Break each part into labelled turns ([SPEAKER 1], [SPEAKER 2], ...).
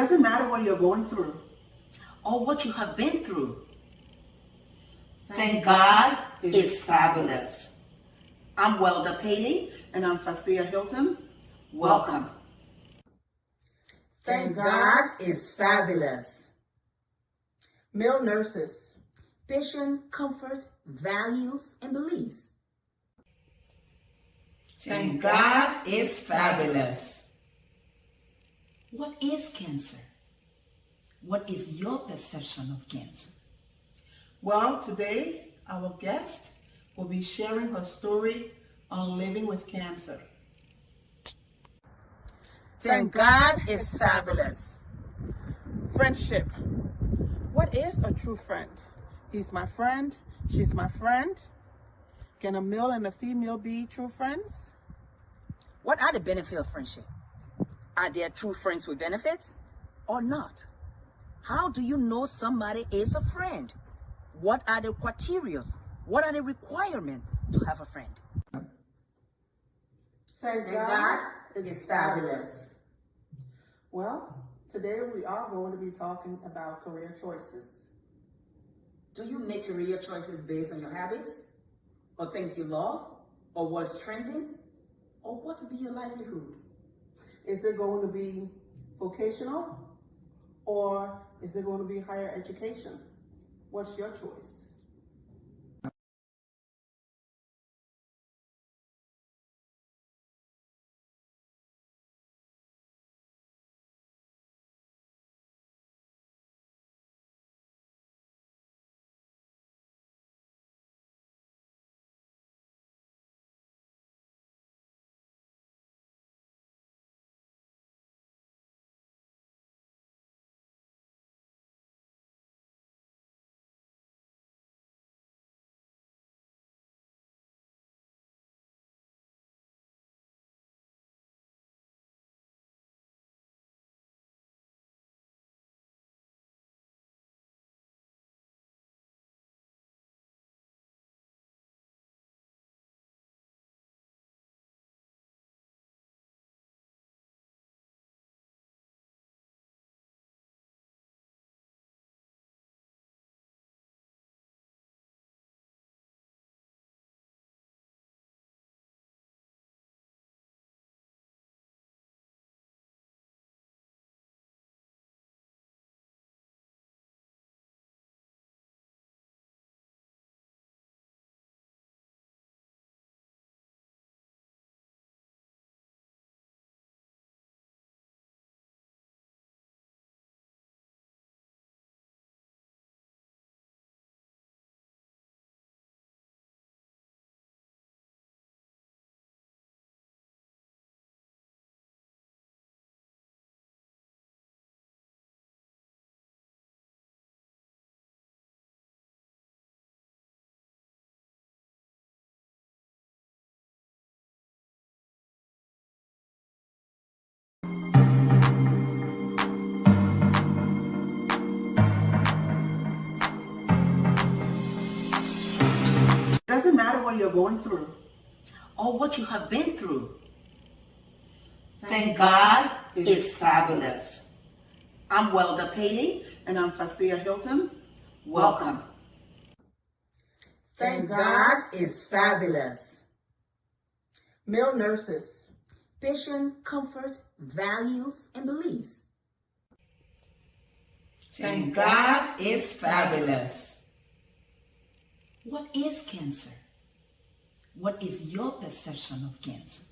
[SPEAKER 1] doesn't matter what you're going through
[SPEAKER 2] or what you have been through. Thank God it's fabulous. I'm Welda Paley.
[SPEAKER 1] And I'm Fasia Hilton.
[SPEAKER 2] Welcome.
[SPEAKER 3] Thank God it's fabulous.
[SPEAKER 1] Male nurses.
[SPEAKER 3] Patient comfort, values, and beliefs.
[SPEAKER 2] Thank God it's fabulous. What is cancer? What is your perception of cancer?
[SPEAKER 1] Well, today our guest will be sharing her story on living with cancer.
[SPEAKER 3] Thank God it's fabulous.
[SPEAKER 1] Friendship. What is a true friend? He's my friend. She's my friend. Can a male and a female be true friends?
[SPEAKER 3] What are the benefits of friendship? Are there true friends with benefits or not? How do you know somebody is a friend? What are the criteria? What are the requirements to have a friend?
[SPEAKER 1] Thank
[SPEAKER 3] God it's fabulous.
[SPEAKER 1] Well, today we are going to be talking about career choices.
[SPEAKER 3] Do you make career choices based on your habits, or things you love, or what's trending, or what would be your livelihood?
[SPEAKER 1] Is it going to be vocational, or is it going to be higher education? What's your choice? It doesn't matter what you're going through
[SPEAKER 2] Or what you have been through. Thank God it's fabulous. I'm Welda Paley.
[SPEAKER 1] And I'm Fasia Hilton.
[SPEAKER 2] Welcome.
[SPEAKER 3] Thank God it's fabulous.
[SPEAKER 1] Male nurses.
[SPEAKER 3] Patient comfort, values, and beliefs.
[SPEAKER 2] Thank God it's fabulous. What is cancer? What is your perception of cancer?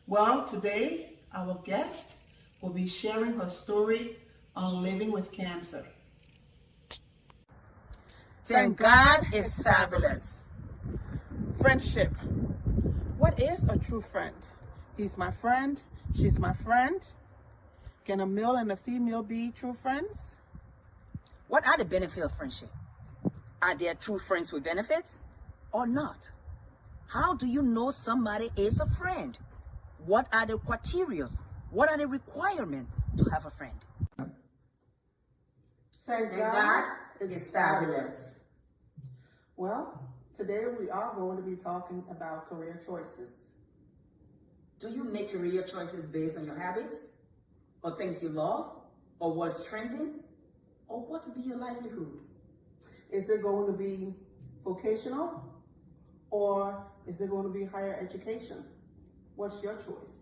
[SPEAKER 1] Well, today our guest will be sharing her story on living with cancer.
[SPEAKER 3] Thank God it's fabulous.
[SPEAKER 1] Friendship. What is a true friend? He's my friend. She's my friend. Can a male and a female be true friends?
[SPEAKER 3] What are the benefits of friendship? Are there true friends with benefits or not? How do you know somebody is a friend? What are the criteria? What are the requirements to have a friend?
[SPEAKER 1] Thank
[SPEAKER 3] God it's fabulous.
[SPEAKER 1] Well, today we are going to be talking about career choices.
[SPEAKER 3] Do you make career choices based on your habits, or things you love, or what's trending, or what would be your livelihood?
[SPEAKER 1] Is it going to be vocational or is it going to be higher education? What's your choice?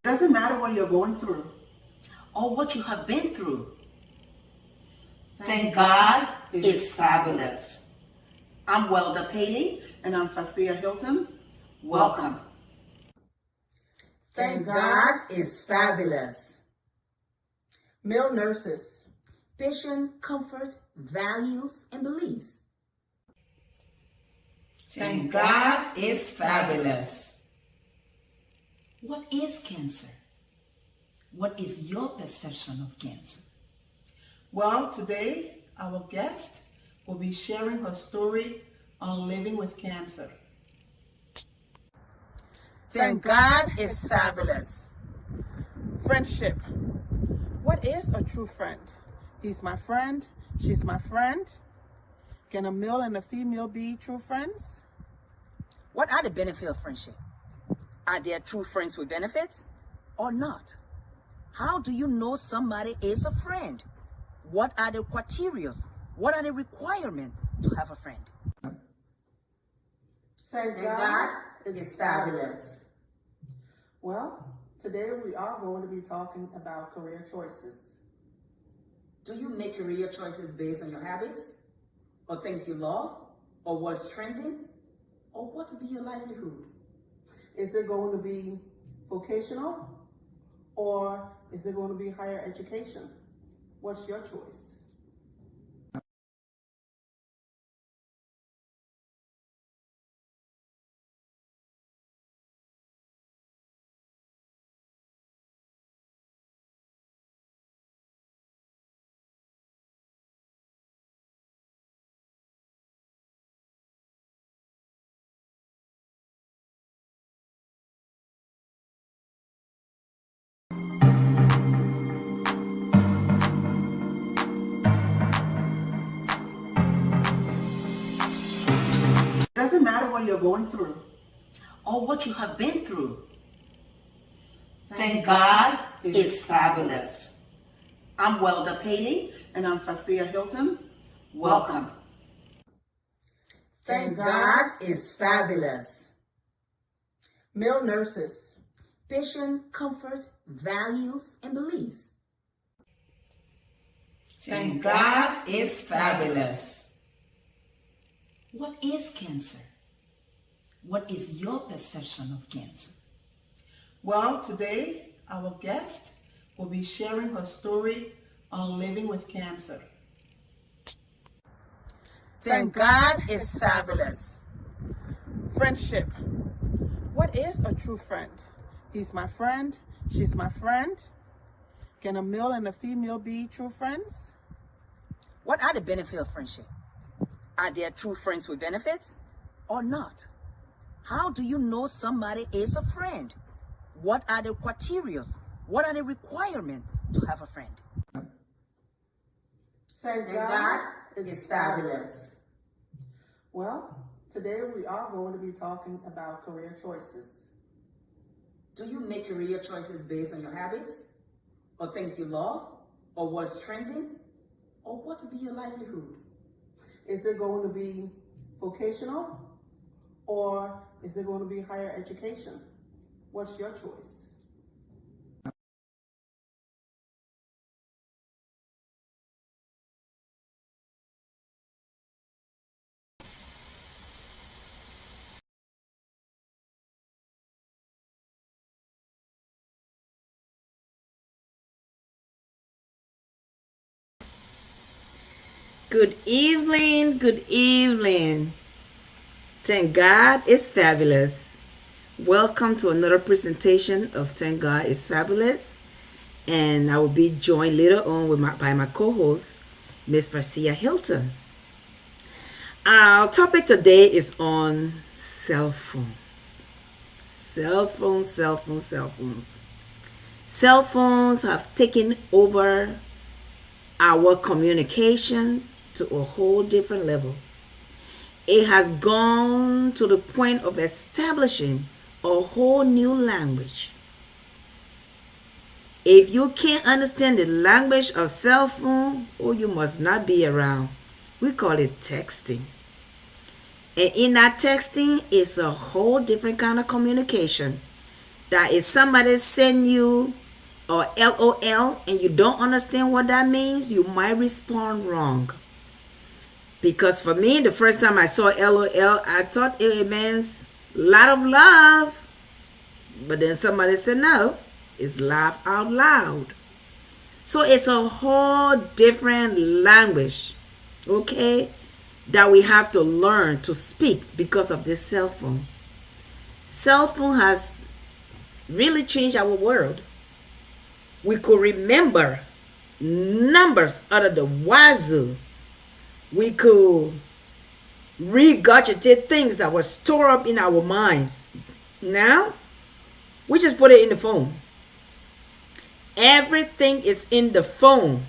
[SPEAKER 1] It doesn't matter what you're going through
[SPEAKER 2] or what you have been through. Thank God it's fabulous. I'm Welda Paley.
[SPEAKER 1] And I'm Fasia Hilton.
[SPEAKER 2] Welcome.
[SPEAKER 3] Thank God it's fabulous.
[SPEAKER 1] Male nurses.
[SPEAKER 3] Patient comfort, values, and beliefs.
[SPEAKER 2] Thank God it's fabulous. What is cancer? What is your perception of cancer?
[SPEAKER 1] Well, today our guest will be sharing her story on living with cancer.
[SPEAKER 3] Thank God it's fabulous.
[SPEAKER 1] Friendship. What is a true friend? He's my friend. She's my friend. Can a male and a female be true friends?
[SPEAKER 3] What are the benefits of friendship? Are there true friends with benefits or not? How do you know somebody is a friend? What are the criteria? What are the requirements to have a friend?
[SPEAKER 1] Thank God it's fabulous. Well, today we are going to be talking about career choices.
[SPEAKER 3] Do you make career choices based on your habits, or things you love, or what's trending, or what would be your livelihood?
[SPEAKER 1] Is it going to be vocational or is it going to be higher education? What's your choice? It doesn't matter what you're going through
[SPEAKER 2] or what you have been through. Thank God it's fabulous. I'm Welda Paley.
[SPEAKER 1] And I'm Fasia Hilton.
[SPEAKER 2] Welcome.
[SPEAKER 3] Thank God it's fabulous.
[SPEAKER 1] Male nurses.
[SPEAKER 3] Patient comfort, values, and beliefs.
[SPEAKER 2] Thank God it's fabulous. What is cancer? What is your perception of cancer?
[SPEAKER 1] Well, today our guest will be sharing her story on living with cancer.
[SPEAKER 3] Thank God it's fabulous.
[SPEAKER 1] Friendship. What is a true friend? He's my friend. She's my friend. Can a male and a female be true friends?
[SPEAKER 3] What are the benefits of friendship? Are there true friends with benefits or not? How do you know somebody is a friend? What are the criteria? What are the requirements to have a friend?
[SPEAKER 1] Thank God it's fabulous. Well, today we are going to be talking about career choices.
[SPEAKER 3] Do you make career choices based on your habits, or things you love, or what's trending, or what would be your livelihood?
[SPEAKER 1] Is it going to be vocational or is it going to be higher education? What's your choice?
[SPEAKER 4] Good evening, good evening. Thank God it's fabulous. Welcome to another presentation of Thank God it's Fabulous. And I will be joined later on by my co-host, Miss Marcia Hilton. Our topic today is on cell phones. Cell phones, cell phones, cell phones. Cell phones have taken over our communication to a whole different level. It has gone to the point of establishing a whole new language. If you can't understand the language of cell phone, oh, you must not be around. We call it texting. And in that texting, it's a whole different kind of communication. That if somebody send you a LOL and you don't understand what that means, you might respond wrong. Because for me, the first time I saw LOL, I thought it means lot of love. But then somebody said no, it's laugh out loud. So it's a whole different language, okay, that we have to learn to speak because of this cell phone. Cell phone has really changed our world. We could remember numbers out of the wazoo. We could regurgitate things that were stored up in our minds. Now, we just put it in the phone. Everything is in the phone.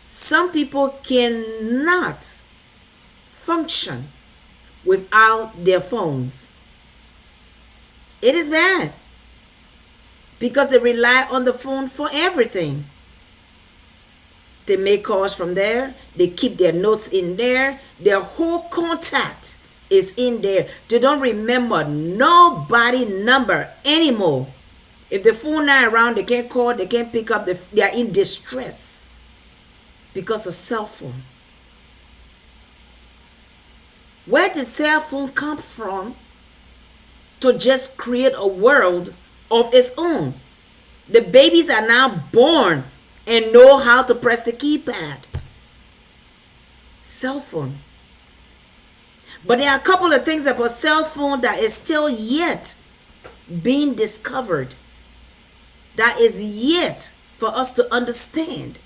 [SPEAKER 4] Some people cannot function without their phones. It is bad because they rely on the phone for everything. They make calls from there. They keep their notes in there. Their whole contact is in there. They don't remember nobody number anymore. If the phone not around, they can't call, they can't pick up. They are in distress because of cell phone. Where did cell phone come from to just create a world of its own? The babies are now born and know how to press the keypad. Cell phone. But there are a couple of things about cell phone that is still yet being discovered. That is yet for us to understand.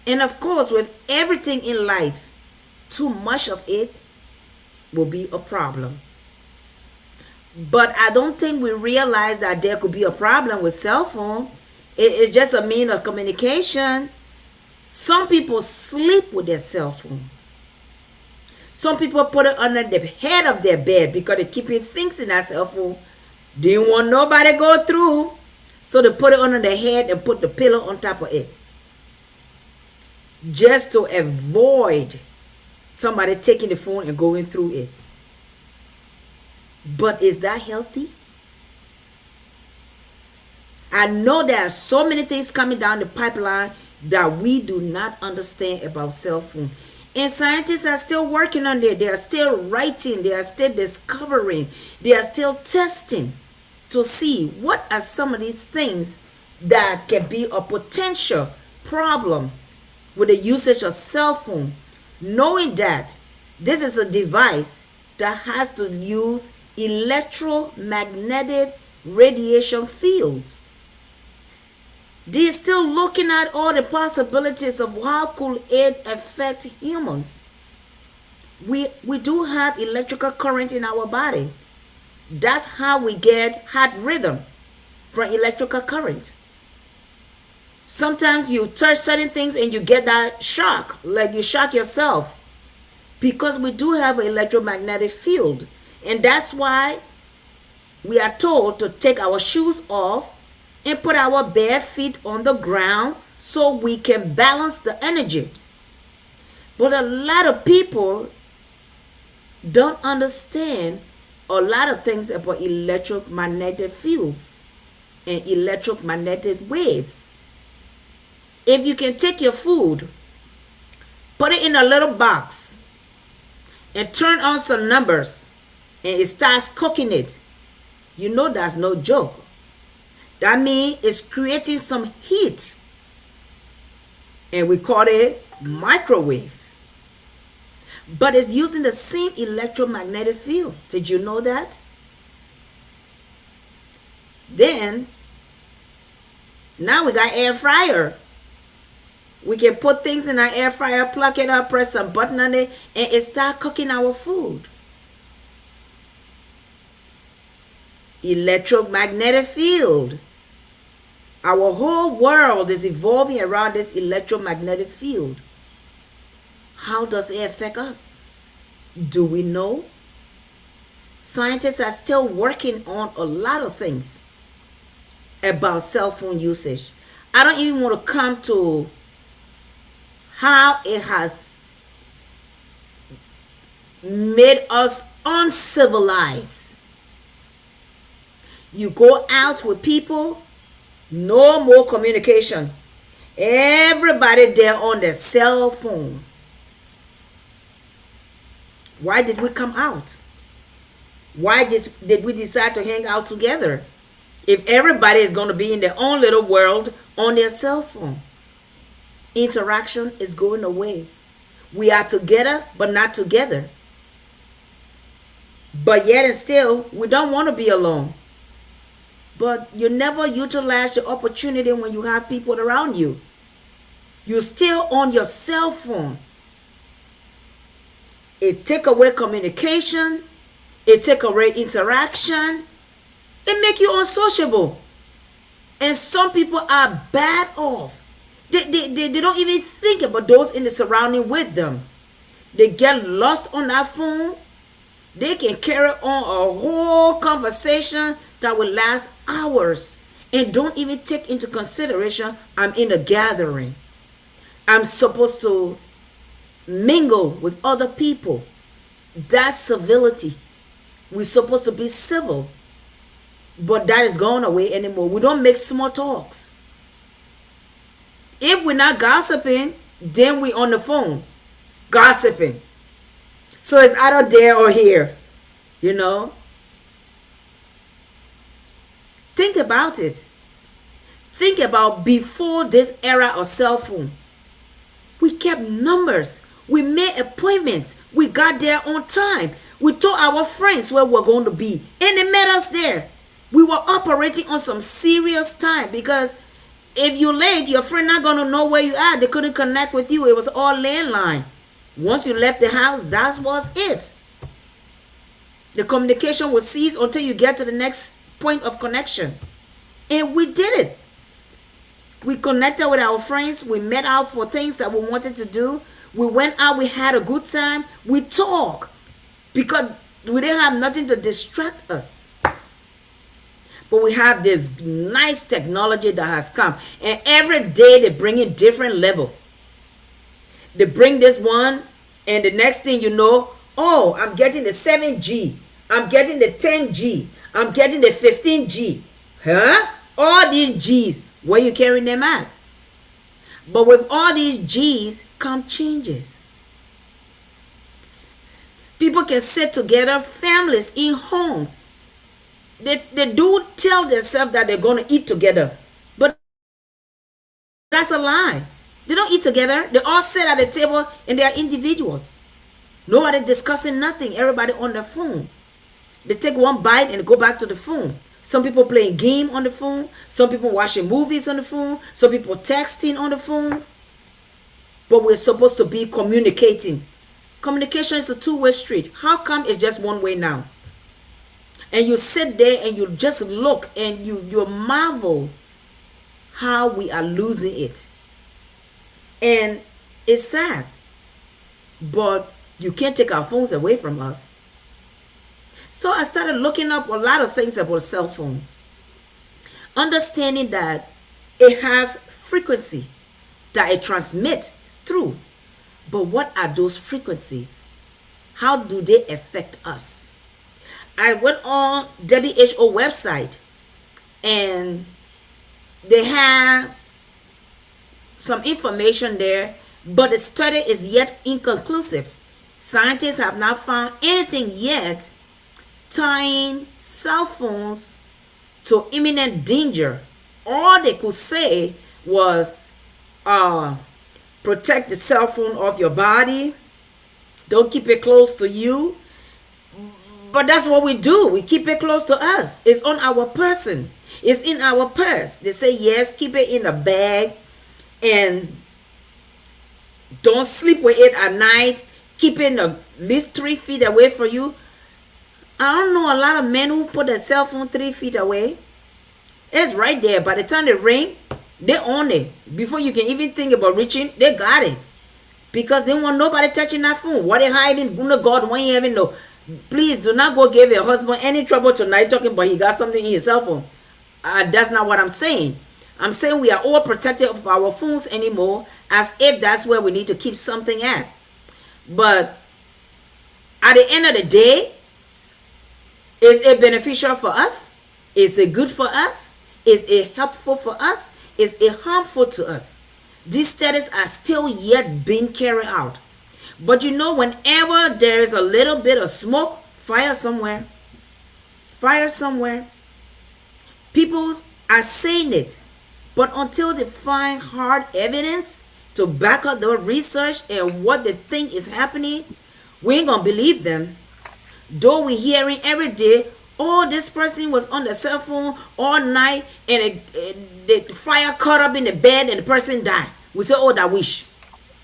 [SPEAKER 4] And of course, with everything in life, too much of it will be a problem. But I don't think we realize that there could be a problem with cell phone. It's just a means of communication. Some people sleep with their cell phone. Some people put it under the head of their bed because they keep things in that cell phone. Didn't want nobody to go through. So they put it under their head and put the pillow on top of it. Just to avoid somebody taking the phone and going through it. But is that healthy? I know there are so many things coming down the pipeline that we do not understand about cell phone. And scientists are still working on it. They are still writing. They are still discovering. They are still testing to see what are some of these things that can be a potential problem with the usage of cell phone. Knowing that this is a device that has to use electromagnetic radiation fields. They're still looking at all the possibilities of how could it affect humans. We do have electrical current in our body. That's how we get heart rhythm, from electrical current. Sometimes you touch certain things and you get that shock, like you shock yourself, because we do have an electromagnetic field. And that's why we are told to take our shoes off and put our bare feet on the ground so we can balance the energy. But a lot of people don't understand a lot of things about electromagnetic fields and electromagnetic waves. If you can take your food, put it in a little box, and turn on some numbers, and it starts cooking it, you know that's no joke. That means it's creating some heat. And we call it microwave. But it's using the same electromagnetic field. Did you know that? Then, now we got air fryer. We can put things in our air fryer, plug it up, press some button on it, and it start cooking our food. Electromagnetic field. Our whole world is evolving around this electromagnetic field. How does it affect us? Do we know? Scientists are still working on a lot of things about cell phone usage. I don't even want to come to how it has made us uncivilized. You go out with people, no more communication. Everybody there on their cell phone. Why did we come out? Why did we decide to hang out together if everybody is going to be in their own little world on their cell phone? Interaction is going away. We are together, but not together. But yet and still, we don't want to be alone. But you never utilize the opportunity when you have people around you. You're still on your cell phone. It take away communication. It take away interaction. It make you unsociable. And some people are bad off. They don't even think about those in the surrounding with them. They get lost on that phone. They can carry on a whole conversation that will last hours and don't even take into consideration, I'm in a gathering. I'm supposed to mingle with other people. That's civility. We're supposed to be civil. But that is gone away anymore. We don't make small talks. If we're not gossiping, then we're on the phone gossiping. So it's either there or here, you know. Think about it. Think about before this era of cell phone. We kept numbers. We made appointments. We got there on time. We told our friends where we're going to be, and they met us there. We were operating on some serious time, because if you're late, your friend not going to know where you are. They couldn't connect with you. It was all landline. Once you left the house, that was it. The communication will cease until you get to the next point of connection. And we did it. We connected with our friends. We met out for things that we wanted to do. We went out. We had a good time. We talked because we didn't have nothing to distract us. But we have this nice technology that has come. And every day they bring in different level. They bring this one, and the next thing you know, oh, I'm getting the 7G. I'm getting the 10G. I'm getting the 15G. Huh? All these G's, where you carrying them at? But with all these G's come changes. People can sit together, families in homes. They do tell themselves that they're going to eat together. But that's a lie. They don't eat together. They all sit at the table and they are individuals. Nobody discussing nothing. Everybody on their phone. They take one bite and go back to the phone. Some people playing game on the phone. Some people watching movies on the phone. Some people texting on the phone. But we're supposed to be communicating. Communication is a two-way street. How come it's just one way now? And you sit there and you just look and you marvel how we are losing it. And it's sad. But you can't take our phones away from us. So I started looking up a lot of things about cell phones. Understanding that it have frequency that it transmits through. But what are those frequencies? How do they affect us? I went on WHO website and they have some information there, but the study is yet inconclusive. Scientists have not found anything yet tying cell phones to imminent danger. All they could say was protect the cell phone off your body. Don't keep it close to you. But that's what we do. We keep it close to us. It's on our person. It's in our purse. They say, yes, keep it in a bag. And Don't sleep with it at night. Keep it at least 3 feet away from you. I don't know a lot of men who put their cell phone 3 feet away. It's right there. By the time they ring, they own it. Before you can even think about reaching, they got it. Because they want nobody touching that phone. What they hiding? God, when you even know. Please do not go give your husband any trouble tonight talking about he got something in his cell phone. That's not what I'm saying. I'm saying we are all protected of our phones anymore, as if that's where we need to keep something at. But at the end of the day, is it beneficial for us? Is it good for us? Is it helpful for us? Is it harmful to us? These studies are still yet being carried out. But you know, whenever there is a little bit of smoke, fire somewhere. Fire somewhere. People are saying it. But until they find hard evidence to back up their research and what they think is happening, we ain't gonna believe them. Though we're hearing every day, oh, this person was on the cell phone all night and the fire caught up in the bed and the person died. We say, oh, that wish.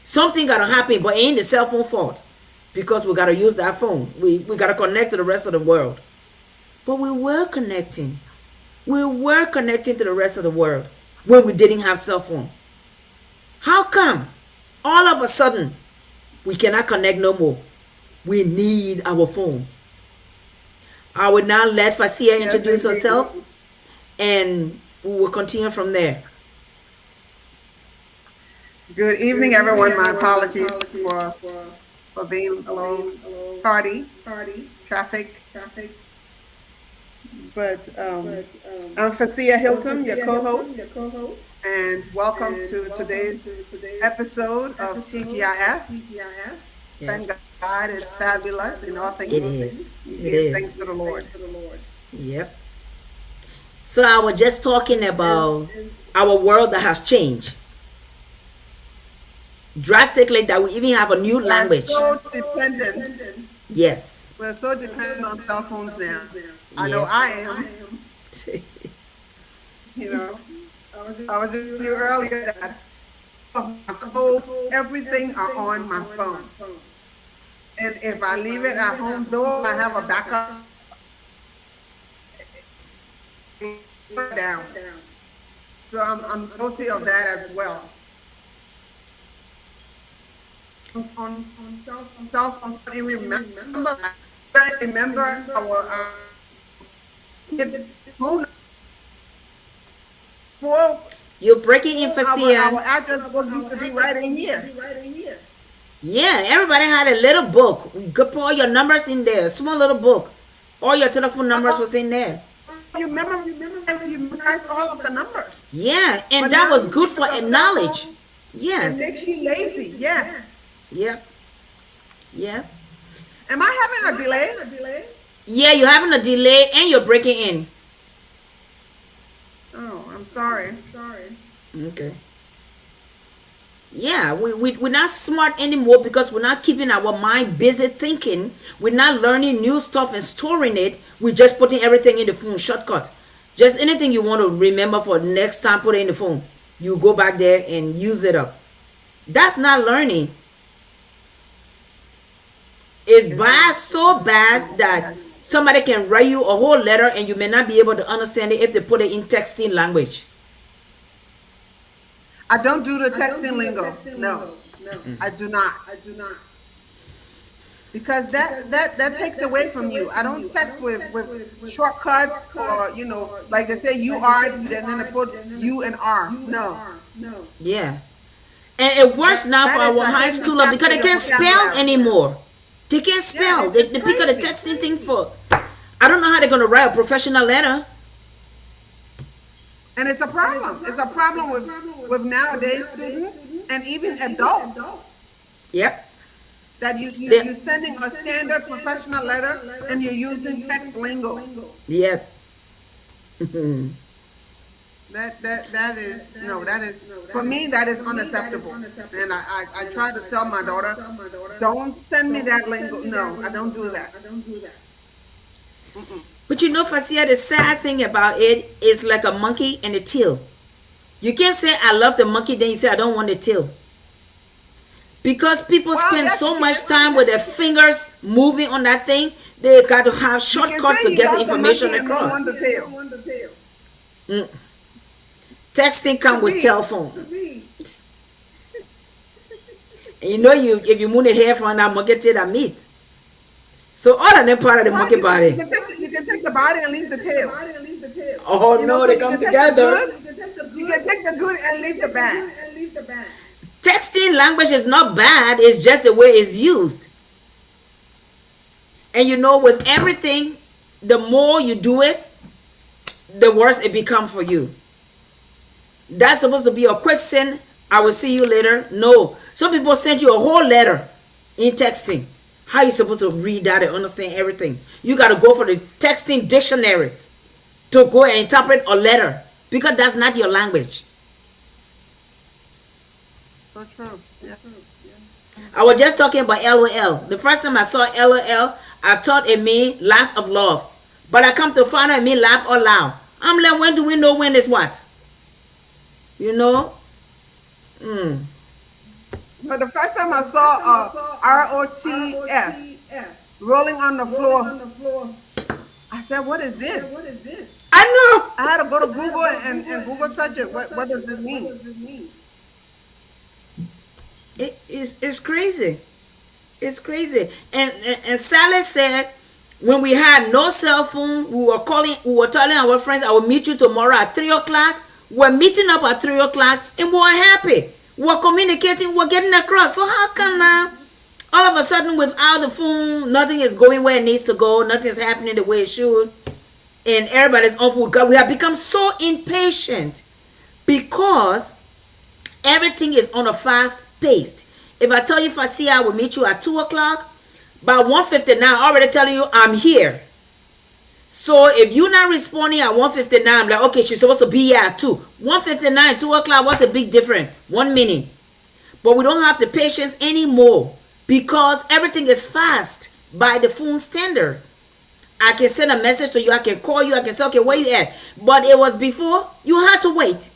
[SPEAKER 4] Something gotta happen, but it ain't the cell phone fault. Because we gotta use that phone. We gotta connect to the rest of the world. But we were connecting. We were connecting to the rest of the world when we didn't have cell phone. How come all of a sudden we cannot connect no more? We need our phone. I will now let Fasia introduce herself, and we will continue from there.
[SPEAKER 1] Good evening, everyone. My apologies for being a little tardy. Traffic. But I'm Fasia Hilton, your co-host, and welcome to today's episode of TGIF. Thank God is fabulous in all things.
[SPEAKER 4] It is.
[SPEAKER 1] It is. Thanks to the Lord.
[SPEAKER 4] Yep. So I was just talking about our world that has changed drastically, that we even have a new language.
[SPEAKER 1] We're so dependent.
[SPEAKER 4] Yes.
[SPEAKER 1] We're so dependent on cell phones now. I know I am. You know, I was telling you earlier that my clothes, everything are on my phone. And if I leave it at home, though, I have a backup down. So I'm guilty of that as well. On cell phones, I remember our phone. Well,
[SPEAKER 4] You're breaking in, Fasia.
[SPEAKER 1] Our address book used to be right in here.
[SPEAKER 4] Yeah, everybody had a little book. You could put all your numbers in there, a small little book. All your telephone numbers was in there.
[SPEAKER 1] You memorized all of the numbers.
[SPEAKER 4] Yeah, and
[SPEAKER 1] But
[SPEAKER 4] that
[SPEAKER 1] now
[SPEAKER 4] was
[SPEAKER 1] you
[SPEAKER 4] good
[SPEAKER 1] pick
[SPEAKER 4] for
[SPEAKER 1] up the
[SPEAKER 4] knowledge.
[SPEAKER 1] phone,
[SPEAKER 4] Yes.
[SPEAKER 1] It makes you lazy. Yeah.
[SPEAKER 4] Yep. Yep.
[SPEAKER 1] Am I having a delay?
[SPEAKER 4] Yeah, you're having a delay and you're breaking in.
[SPEAKER 1] Oh, I'm sorry.
[SPEAKER 4] Okay. Yeah, we're not smart anymore because we're not keeping our mind busy thinking. We're not learning new stuff and storing it. We're just putting everything in the phone, shortcut. Just anything you want to remember for next time, put it in the phone. You go back there and use it up. That's not learning. It's bad, so bad that somebody can write you a whole letter and you may not be able to understand it if they put it in texting language.
[SPEAKER 1] I don't do the texting lingo. No, I do not. Because that takes away from you. I don't text with shortcuts or, like they say you are, and then they put you and are. No.
[SPEAKER 4] Yeah. And it works now for our high schooler because they can't spell anymore. They can't spell. They pick up the texting thing for. I don't know how they're going to write a professional letter.
[SPEAKER 1] And it's a problem. It's a problem with nowadays students and even adults.
[SPEAKER 4] Yep.
[SPEAKER 1] That you're sending a standard professional letter and you're using text lingo.
[SPEAKER 4] Yep.
[SPEAKER 1] That is for me, that is unacceptable. And I try to tell my daughter, don't send me that lingo. No, I don't do that.
[SPEAKER 4] But Fasia, the sad thing about it is like a monkey and a tail. You can't say I love the monkey, then you say I don't want the tail. Because people
[SPEAKER 1] Well,
[SPEAKER 4] spend
[SPEAKER 1] yes, you
[SPEAKER 4] so much
[SPEAKER 1] can.
[SPEAKER 4] time with their fingers moving on that thing, they got to have
[SPEAKER 1] You can
[SPEAKER 4] shortcuts
[SPEAKER 1] say
[SPEAKER 4] to
[SPEAKER 1] you
[SPEAKER 4] get the
[SPEAKER 1] got the
[SPEAKER 4] information
[SPEAKER 1] monkey and don't
[SPEAKER 4] across.
[SPEAKER 1] want the tail.
[SPEAKER 4] Mm. Texting
[SPEAKER 1] To
[SPEAKER 4] come with
[SPEAKER 1] me,
[SPEAKER 4] telephone. And you know, if you move the hair from that monkey tail, that meat. So all of them part of the
[SPEAKER 1] well,
[SPEAKER 4] monkey body.
[SPEAKER 1] you can take the body and leave the tail.
[SPEAKER 4] Oh
[SPEAKER 1] You know,
[SPEAKER 4] no,
[SPEAKER 1] so
[SPEAKER 4] they
[SPEAKER 1] you
[SPEAKER 4] come
[SPEAKER 1] can take the
[SPEAKER 4] together.
[SPEAKER 1] good. You can take the good and leave the bad.
[SPEAKER 4] Texting language is not bad, it's just the way it's used. And you know, with everything, the more you do it, the worse it becomes for you. That's supposed to be a quick send. I will see you later. No. Some people send you a whole letter in texting. How you supposed to read that and understand everything? You got to go for the texting dictionary to go and interpret a letter because that's not your language.
[SPEAKER 1] So true. Yeah.
[SPEAKER 4] I was just talking about LOL. The first time I saw LOL, I thought it meant lots of love. But I come to find out it means laugh or loud. I'm like, when do we know when is what? You know?
[SPEAKER 1] But the first time I saw ROTF rolling on the floor, I said, "What is this?"
[SPEAKER 4] I know.
[SPEAKER 1] I had to go to Google and Google search it. What does this mean?
[SPEAKER 4] It's crazy. It's crazy. And Sally said, when we had no cell phone, we were telling our friends, I will meet you tomorrow at 3 o'clock. We're meeting up at 3 o'clock and we're happy. We're communicating, we're getting across. So how come now, all of a sudden without the phone, nothing is going where it needs to go, nothing's happening the way it should, and everybody's on food. We have become so impatient because everything is on a fast pace. If I tell you if I see I will meet you at 2 o'clock, by 1:59, I'm already telling you I'm here. So if you're not responding at 1:59, I'm like, okay, she's supposed to be here at 2. 1:59, 2 o'clock, what's the big difference? 1 minute. But we don't have the patience anymore because everything is fast by the phone standard. I can send a message to you, I can call you, I can say, okay, where you at? But it was before, you had to wait.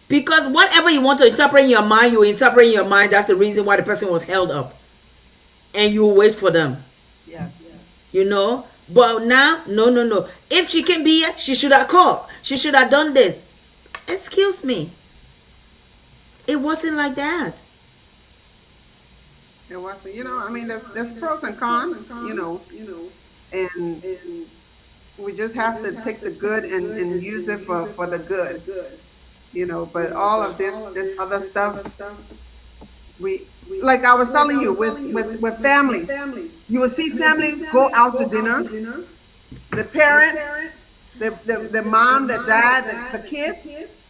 [SPEAKER 4] Because whatever you want to interpret in your mind, you interpret in your mind. That's the reason why the person was held up. And you wait for them.
[SPEAKER 1] Yes.
[SPEAKER 4] You know? But now, no. If she can be here, she should have called. She should have done this. Excuse me. It wasn't like that.
[SPEAKER 1] It wasn't. You know, I mean, there's pros and cons. You know, and we just have to take the good and use it for the good. You know, but all of this other stuff, we, like I was telling you, with families, you will see families go out to dinner. The parents, the mom, the dad, the kids,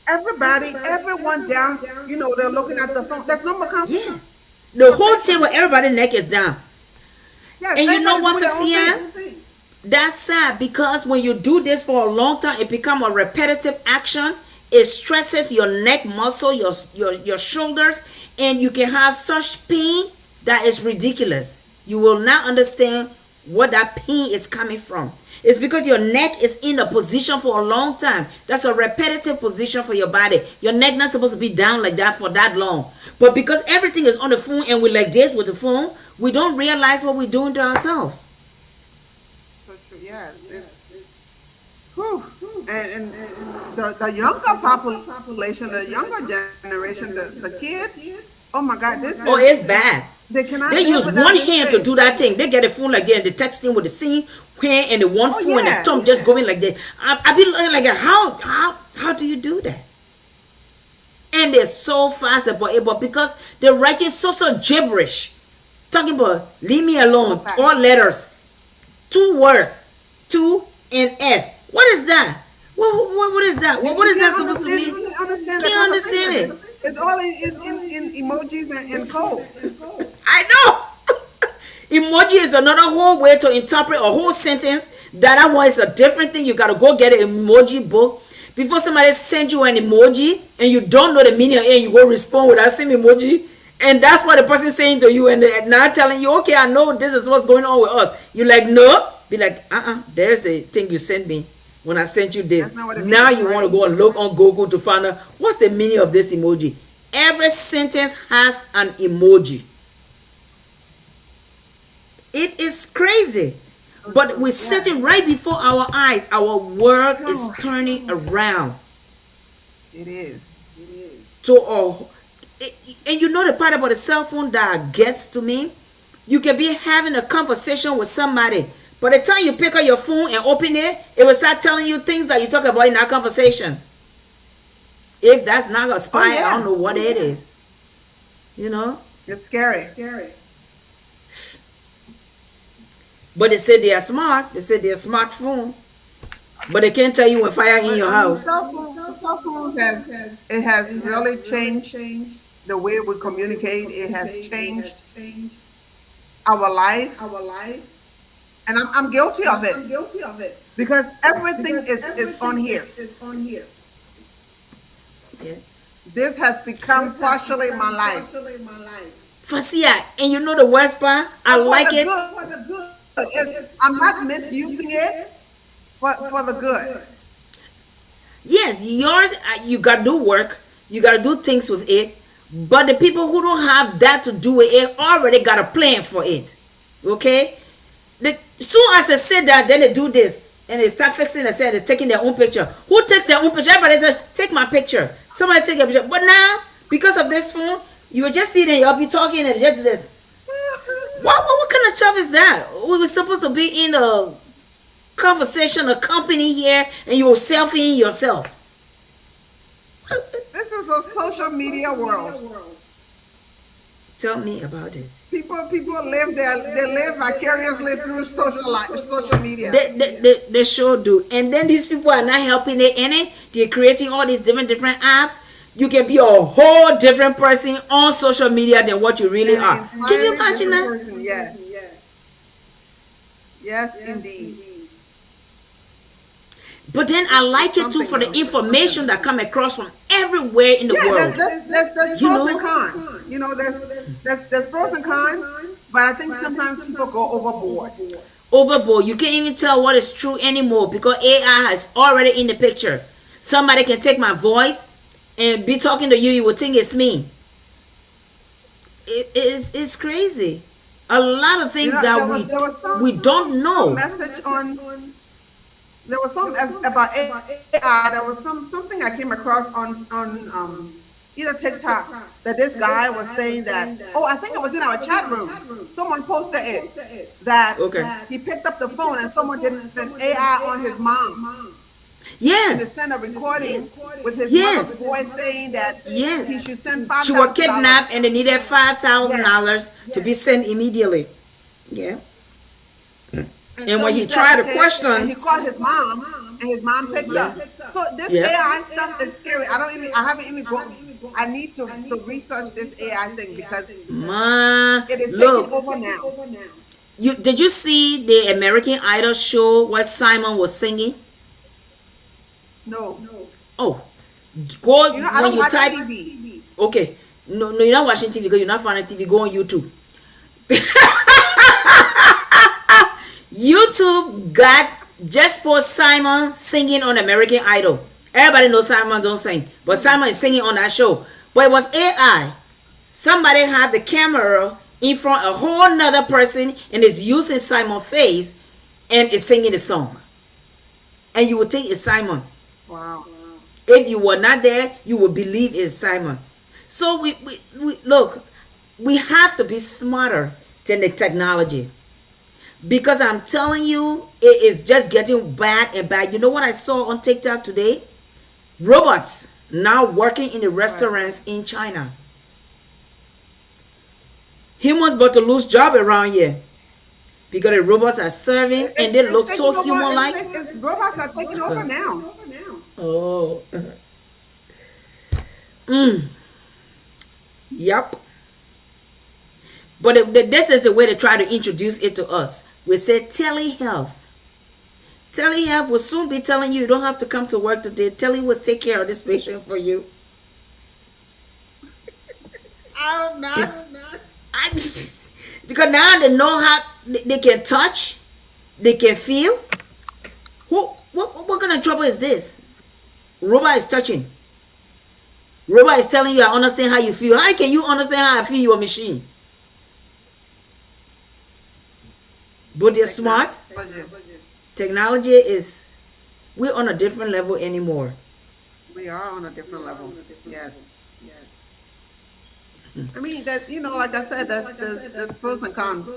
[SPEAKER 1] everyone down. You know, they're looking at the phone. There's no more conversation.
[SPEAKER 4] Yeah. The whole table, everybody's neck is down.
[SPEAKER 1] Yes,
[SPEAKER 4] And you know what,
[SPEAKER 1] everybody's doing their own
[SPEAKER 4] Facia?
[SPEAKER 1] thing.
[SPEAKER 4] That's sad because when you do this for a long time, it becomes a repetitive action. It stresses your neck muscle, your shoulders, and you can have such pain that is ridiculous. You will not understand what that pain is coming from. It's because your neck is in a position for a long time. That's a repetitive position for your body. Your neck not supposed to be down like that for that long. But because everything is on the phone and we're like this with the phone, we don't realize what we're doing to ourselves.
[SPEAKER 1] So true. Yes. Whew. And the younger population, the younger generation, the kids, oh my God,
[SPEAKER 4] Oh, it's bad.
[SPEAKER 1] They cannot.
[SPEAKER 4] They use one hand to do that thing. They get a phone like that and they texting with the same hand and the one phone and the thumb just going like that. I be looking like, how do you do that? And they're so fast about it, but because they're writing so gibberish, talking about leave me alone, all letters, 2 words, 2 and F. What is that? What is that? What is that supposed to mean? Can't understand it.
[SPEAKER 1] It's all in emojis and code.
[SPEAKER 4] I know. Emoji is another whole way to interpret a whole sentence. That one is a different thing. You gotta go get an emoji book. Before somebody sends you an emoji and you don't know the meaning of it, and you go respond with that same emoji. And that's what the person saying to you, and they're now telling you, okay, I know this is what's going on with us. You're like, no. Be like, there's the thing you sent me when I sent you this. Now you want to go and look on Google to find out what's the meaning of this emoji. Every sentence has an emoji. It is crazy. But we're sitting right before our eyes. Our world is
[SPEAKER 1] Oh,
[SPEAKER 4] turning around
[SPEAKER 1] it is.
[SPEAKER 4] to a. And you know the part about the cell phone that gets to me? You can be having a conversation with somebody. By the time you pick up your phone and open it, it will start telling you things that you talk about in that conversation. If that's not a spy, I don't know what it is. You know?
[SPEAKER 1] It's scary.
[SPEAKER 4] But they say they are smart. They say they're smartphone. But they can't tell you when fire in your house.
[SPEAKER 1] Cell phones has really changed the way we communicate. It has changed our life, and I'm guilty of it because everything is on here.
[SPEAKER 4] Yeah.
[SPEAKER 1] This has become partially my life.
[SPEAKER 4] Fasia, and you know the worst part? I like it.
[SPEAKER 1] For the good. I'm not misusing it for the good.
[SPEAKER 4] Yes, yours, you got to do work. You got to do things with it. But the people who don't have that to do with it already got a plan for it. Okay? Soon as they say that, then they do this. And they start fixing themselves, taking their own picture. Who takes their own picture? Everybody says, take my picture. Somebody take a picture. But now, because of this phone, you will just sit there, you'll be talking and just this. What kind of stuff is that? We were supposed to be in a conversation, a company here, and you're selfieing yourself.
[SPEAKER 1] This is a social media world.
[SPEAKER 4] Tell me about it.
[SPEAKER 1] People live they live vicariously through social media.
[SPEAKER 4] They sure do. And then these people are not helping it in it. They're creating all these different apps. You can be a whole different person on social media than what you really are. Can you imagine that?
[SPEAKER 1] Person, yes, indeed.
[SPEAKER 4] But then I like it too for the information that come across from everywhere in the world.
[SPEAKER 1] There's pros and cons. You know, there's pros and cons, but I think sometimes people go overboard.
[SPEAKER 4] Overboard. You can't even tell what is true anymore because AI is already in the picture. Somebody can take my voice and be talking to you. You would think it's me. It's crazy. A lot of things that we don't know.
[SPEAKER 1] Message on. There was some about AI. There was something I came across on either TikTok that this guy was saying that. Oh, I think it was in our chat room. Someone posted it that he picked up the phone and someone did an AI on his mom.
[SPEAKER 4] Yes.
[SPEAKER 1] To send a recording with his mother's voice saying that he should send $5,000.
[SPEAKER 4] She was kidnapped and they needed $5,000 to be sent immediately. Yeah. And when he tried to question,
[SPEAKER 1] he called his mom, and his mom picked up. So this AI stuff is scary. I haven't even gone. I need to research this AI thing because it is taking over now.
[SPEAKER 4] Did you see the American Idol show where Simon was singing?
[SPEAKER 1] No.
[SPEAKER 4] Oh, go
[SPEAKER 1] I
[SPEAKER 4] when
[SPEAKER 1] don't
[SPEAKER 4] you
[SPEAKER 1] watch
[SPEAKER 4] type.
[SPEAKER 1] TV.
[SPEAKER 4] Okay, no, you're not watching TV because you're not finding TV. Go on YouTube. YouTube just post Simon singing on American Idol. Everybody knows Simon don't sing, but Simon is singing on that show. But it was AI. Somebody had the camera in front of a whole nother person and is using Simon's face and is singing the song. And you would think it's Simon.
[SPEAKER 1] Wow.
[SPEAKER 4] If you were not there, you would believe it's Simon. So we look, we have to be smarter than the technology. Because I'm telling you, it is just getting bad and bad. You know what I saw on TikTok today? Robots now working in the restaurants in China. Humans about to lose job around here. Because the robots are serving and they look so human-like.
[SPEAKER 1] Robots are taking over now.
[SPEAKER 4] Oh. Yep. But this is the way they try to introduce it to us. We say telehealth. Telehealth will soon be telling you don't have to come to work today. Tele will take care of this patient for you.
[SPEAKER 1] I'm not.
[SPEAKER 4] Because now they know how they can touch, they can feel. What kind of trouble is this? Robot is touching. Robot is telling you, I understand how you feel. How can you understand how I feel, your machine? But they're smart. Technology is, we're on a different level anymore.
[SPEAKER 1] We are on a different level. Yes. I mean that like I said, there's pros and cons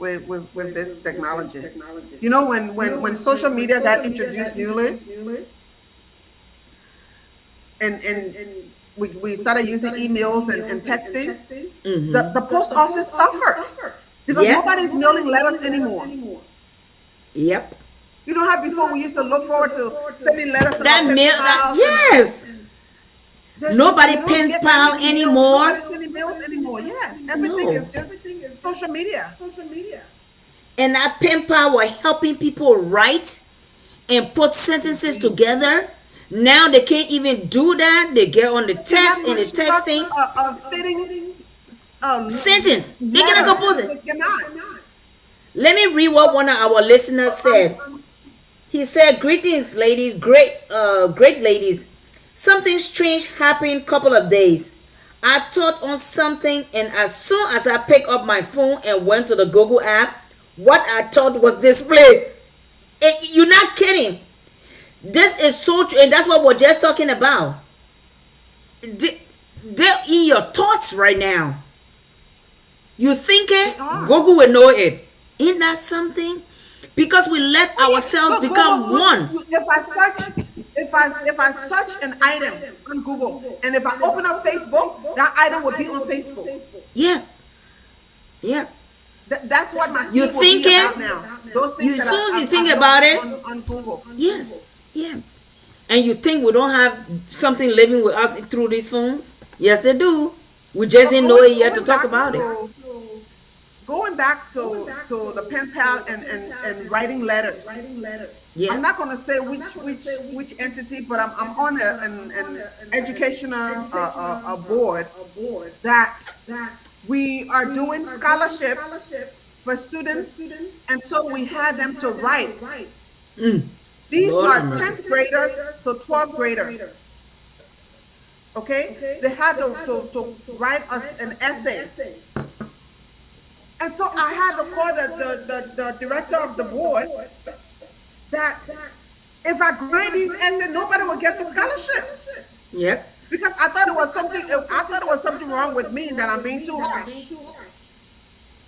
[SPEAKER 1] with this technology. When social media got introduced newly, and we started using emails and texting, the post office suffered because
[SPEAKER 4] Yep.
[SPEAKER 1] nobody's mailing letters anymore.
[SPEAKER 4] Yep.
[SPEAKER 1] You know how before we used to look forward to sending letters to our
[SPEAKER 4] That
[SPEAKER 1] pen
[SPEAKER 4] mail, that,
[SPEAKER 1] pals,
[SPEAKER 4] yes. Nobody
[SPEAKER 1] you don't
[SPEAKER 4] pen
[SPEAKER 1] get
[SPEAKER 4] pal
[SPEAKER 1] many emails,
[SPEAKER 4] anymore.
[SPEAKER 1] nobody's sending mails anymore. Yes, everything
[SPEAKER 4] No.
[SPEAKER 1] is just social media.
[SPEAKER 4] And that pen pal were helping people write and put sentences together. Now they can't even do that. They get on the
[SPEAKER 1] They cannot
[SPEAKER 4] text and the
[SPEAKER 1] construct
[SPEAKER 4] texting
[SPEAKER 1] a fitting
[SPEAKER 4] sentence. They cannot
[SPEAKER 1] letter.
[SPEAKER 4] compose it.
[SPEAKER 1] They cannot.
[SPEAKER 4] Let me read what one of our listeners said. He said, "Greetings, ladies, great ladies. Something strange happened couple of days. I thought on something, and as soon as I picked up my phone and went to the Google app, what I thought was displayed. You're not kidding. This is so true, and that's what we're just talking about. They're in your thoughts right now. You think
[SPEAKER 1] They
[SPEAKER 4] it,
[SPEAKER 1] are.
[SPEAKER 4] Google will know it. Ain't that something? Because we let ourselves
[SPEAKER 1] Look,
[SPEAKER 4] become one.
[SPEAKER 1] if I search an item on Google, and if I open up Facebook, that item will be on Facebook.
[SPEAKER 4] Yeah, yeah.
[SPEAKER 1] That's what my
[SPEAKER 4] You
[SPEAKER 1] feed will be
[SPEAKER 4] think it?
[SPEAKER 1] about now. Those things
[SPEAKER 4] As
[SPEAKER 1] that
[SPEAKER 4] soon as you
[SPEAKER 1] I
[SPEAKER 4] think
[SPEAKER 1] looked
[SPEAKER 4] about
[SPEAKER 1] up
[SPEAKER 4] it,
[SPEAKER 1] on Google.
[SPEAKER 4] yes, yeah. And you think we don't have something living with us through these phones? Yes, they do. We just
[SPEAKER 1] But
[SPEAKER 4] didn't know it yet to talk about it.
[SPEAKER 1] going back to the pen pal and writing letters.
[SPEAKER 4] Yeah.
[SPEAKER 1] I'm not going to say which entity, but I'm on an educational board that we are doing scholarships for students, and so we had them to write. These
[SPEAKER 4] Lord have
[SPEAKER 1] are
[SPEAKER 4] mercy.
[SPEAKER 1] 10th graders to 12th graders. Okay, they had to write us an essay. And so I had to call the director of the board that if I grade these essays, nobody will get the scholarship.
[SPEAKER 4] Yep.
[SPEAKER 1] Because I thought it was something wrong with me, that I'm being too harsh.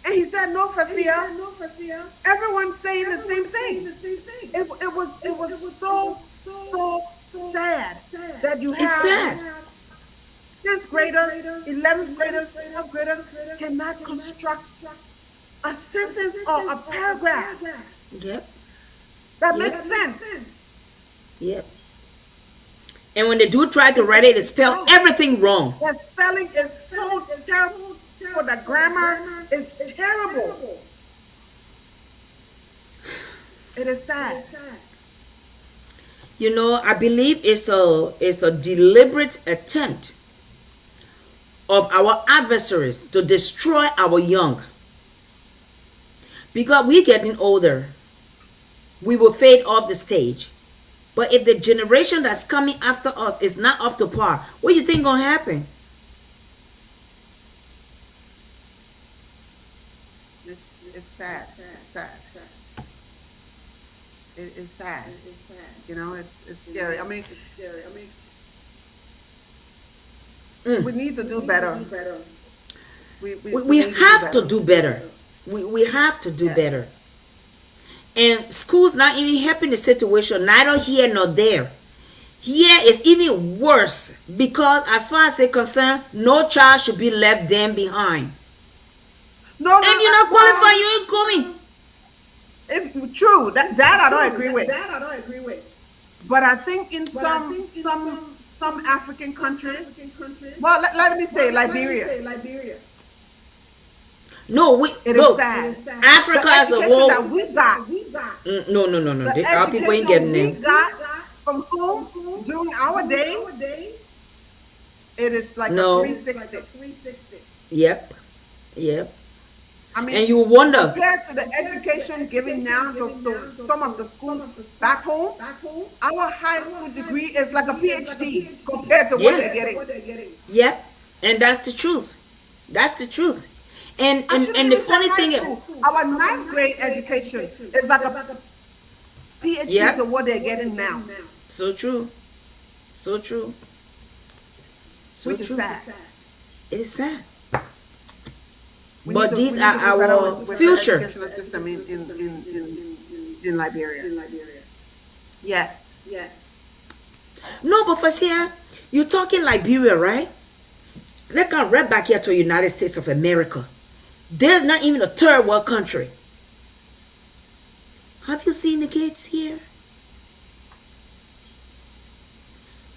[SPEAKER 1] And he said, "No, Fasia, everyone's saying the same thing." It was so sad that you
[SPEAKER 4] It's
[SPEAKER 1] have
[SPEAKER 4] sad.
[SPEAKER 1] 10th graders, 11th graders, 12th graders cannot construct a sentence or a paragraph
[SPEAKER 4] Yep.
[SPEAKER 1] that
[SPEAKER 4] Yep.
[SPEAKER 1] makes sense.
[SPEAKER 4] Yep. And when they do try to write it, they spell everything wrong.
[SPEAKER 1] The spelling is so terrible. The grammar is terrible. It is sad.
[SPEAKER 4] You know, I believe it's a deliberate attempt of our adversaries to destroy our young. Because we're getting older, we will fade off the stage. But if the generation that's coming after us is not up to par, what do you think gonna happen?
[SPEAKER 1] It's sad. It's sad. It is sad. It's scary. I mean, we need to do better. We need
[SPEAKER 4] have to do better. We have to do better. And schools not even helping the situation, neither here nor there. Here is even worse because as far as they're concerned, no child should be left them behind.
[SPEAKER 1] No,
[SPEAKER 4] If you're not qualified, you ain't coming.
[SPEAKER 1] If true, that I don't agree with. But I think in some African countries, well, let me say Liberia.
[SPEAKER 4] No,
[SPEAKER 1] It
[SPEAKER 4] no.
[SPEAKER 1] is sad.
[SPEAKER 4] Africa
[SPEAKER 1] The
[SPEAKER 4] as a
[SPEAKER 1] education
[SPEAKER 4] whole.
[SPEAKER 1] that we got,
[SPEAKER 4] No.
[SPEAKER 1] the
[SPEAKER 4] Our people ain't
[SPEAKER 1] education
[SPEAKER 4] getting
[SPEAKER 1] we
[SPEAKER 4] them.
[SPEAKER 1] got from home during our days, it is like
[SPEAKER 4] No.
[SPEAKER 1] a 360.
[SPEAKER 4] Yep.
[SPEAKER 1] I
[SPEAKER 4] And
[SPEAKER 1] mean,
[SPEAKER 4] you wonder,
[SPEAKER 1] compared to the education given now to some of the schools back home, our high school degree is like a PhD compared to what they're
[SPEAKER 4] yes,
[SPEAKER 1] getting.
[SPEAKER 4] yep, and that's the truth. That's the truth. And
[SPEAKER 1] I
[SPEAKER 4] and
[SPEAKER 1] shouldn't
[SPEAKER 4] and the
[SPEAKER 1] even say
[SPEAKER 4] funny
[SPEAKER 1] high
[SPEAKER 4] thing is,
[SPEAKER 1] school. Our ninth grade education is like a PhD to
[SPEAKER 4] yep,
[SPEAKER 1] what they're getting now,
[SPEAKER 4] so true, so true, so
[SPEAKER 1] which is
[SPEAKER 4] true.
[SPEAKER 1] sad.
[SPEAKER 4] It is sad. But
[SPEAKER 1] We
[SPEAKER 4] these
[SPEAKER 1] need
[SPEAKER 4] are
[SPEAKER 1] to do better
[SPEAKER 4] our
[SPEAKER 1] with the
[SPEAKER 4] future.
[SPEAKER 1] educational system in Liberia. Yes.
[SPEAKER 4] No, but Fasia, you're talking Liberia, right? Let's come right back here to United States of America. There's not even a third world country. Have you seen the kids here?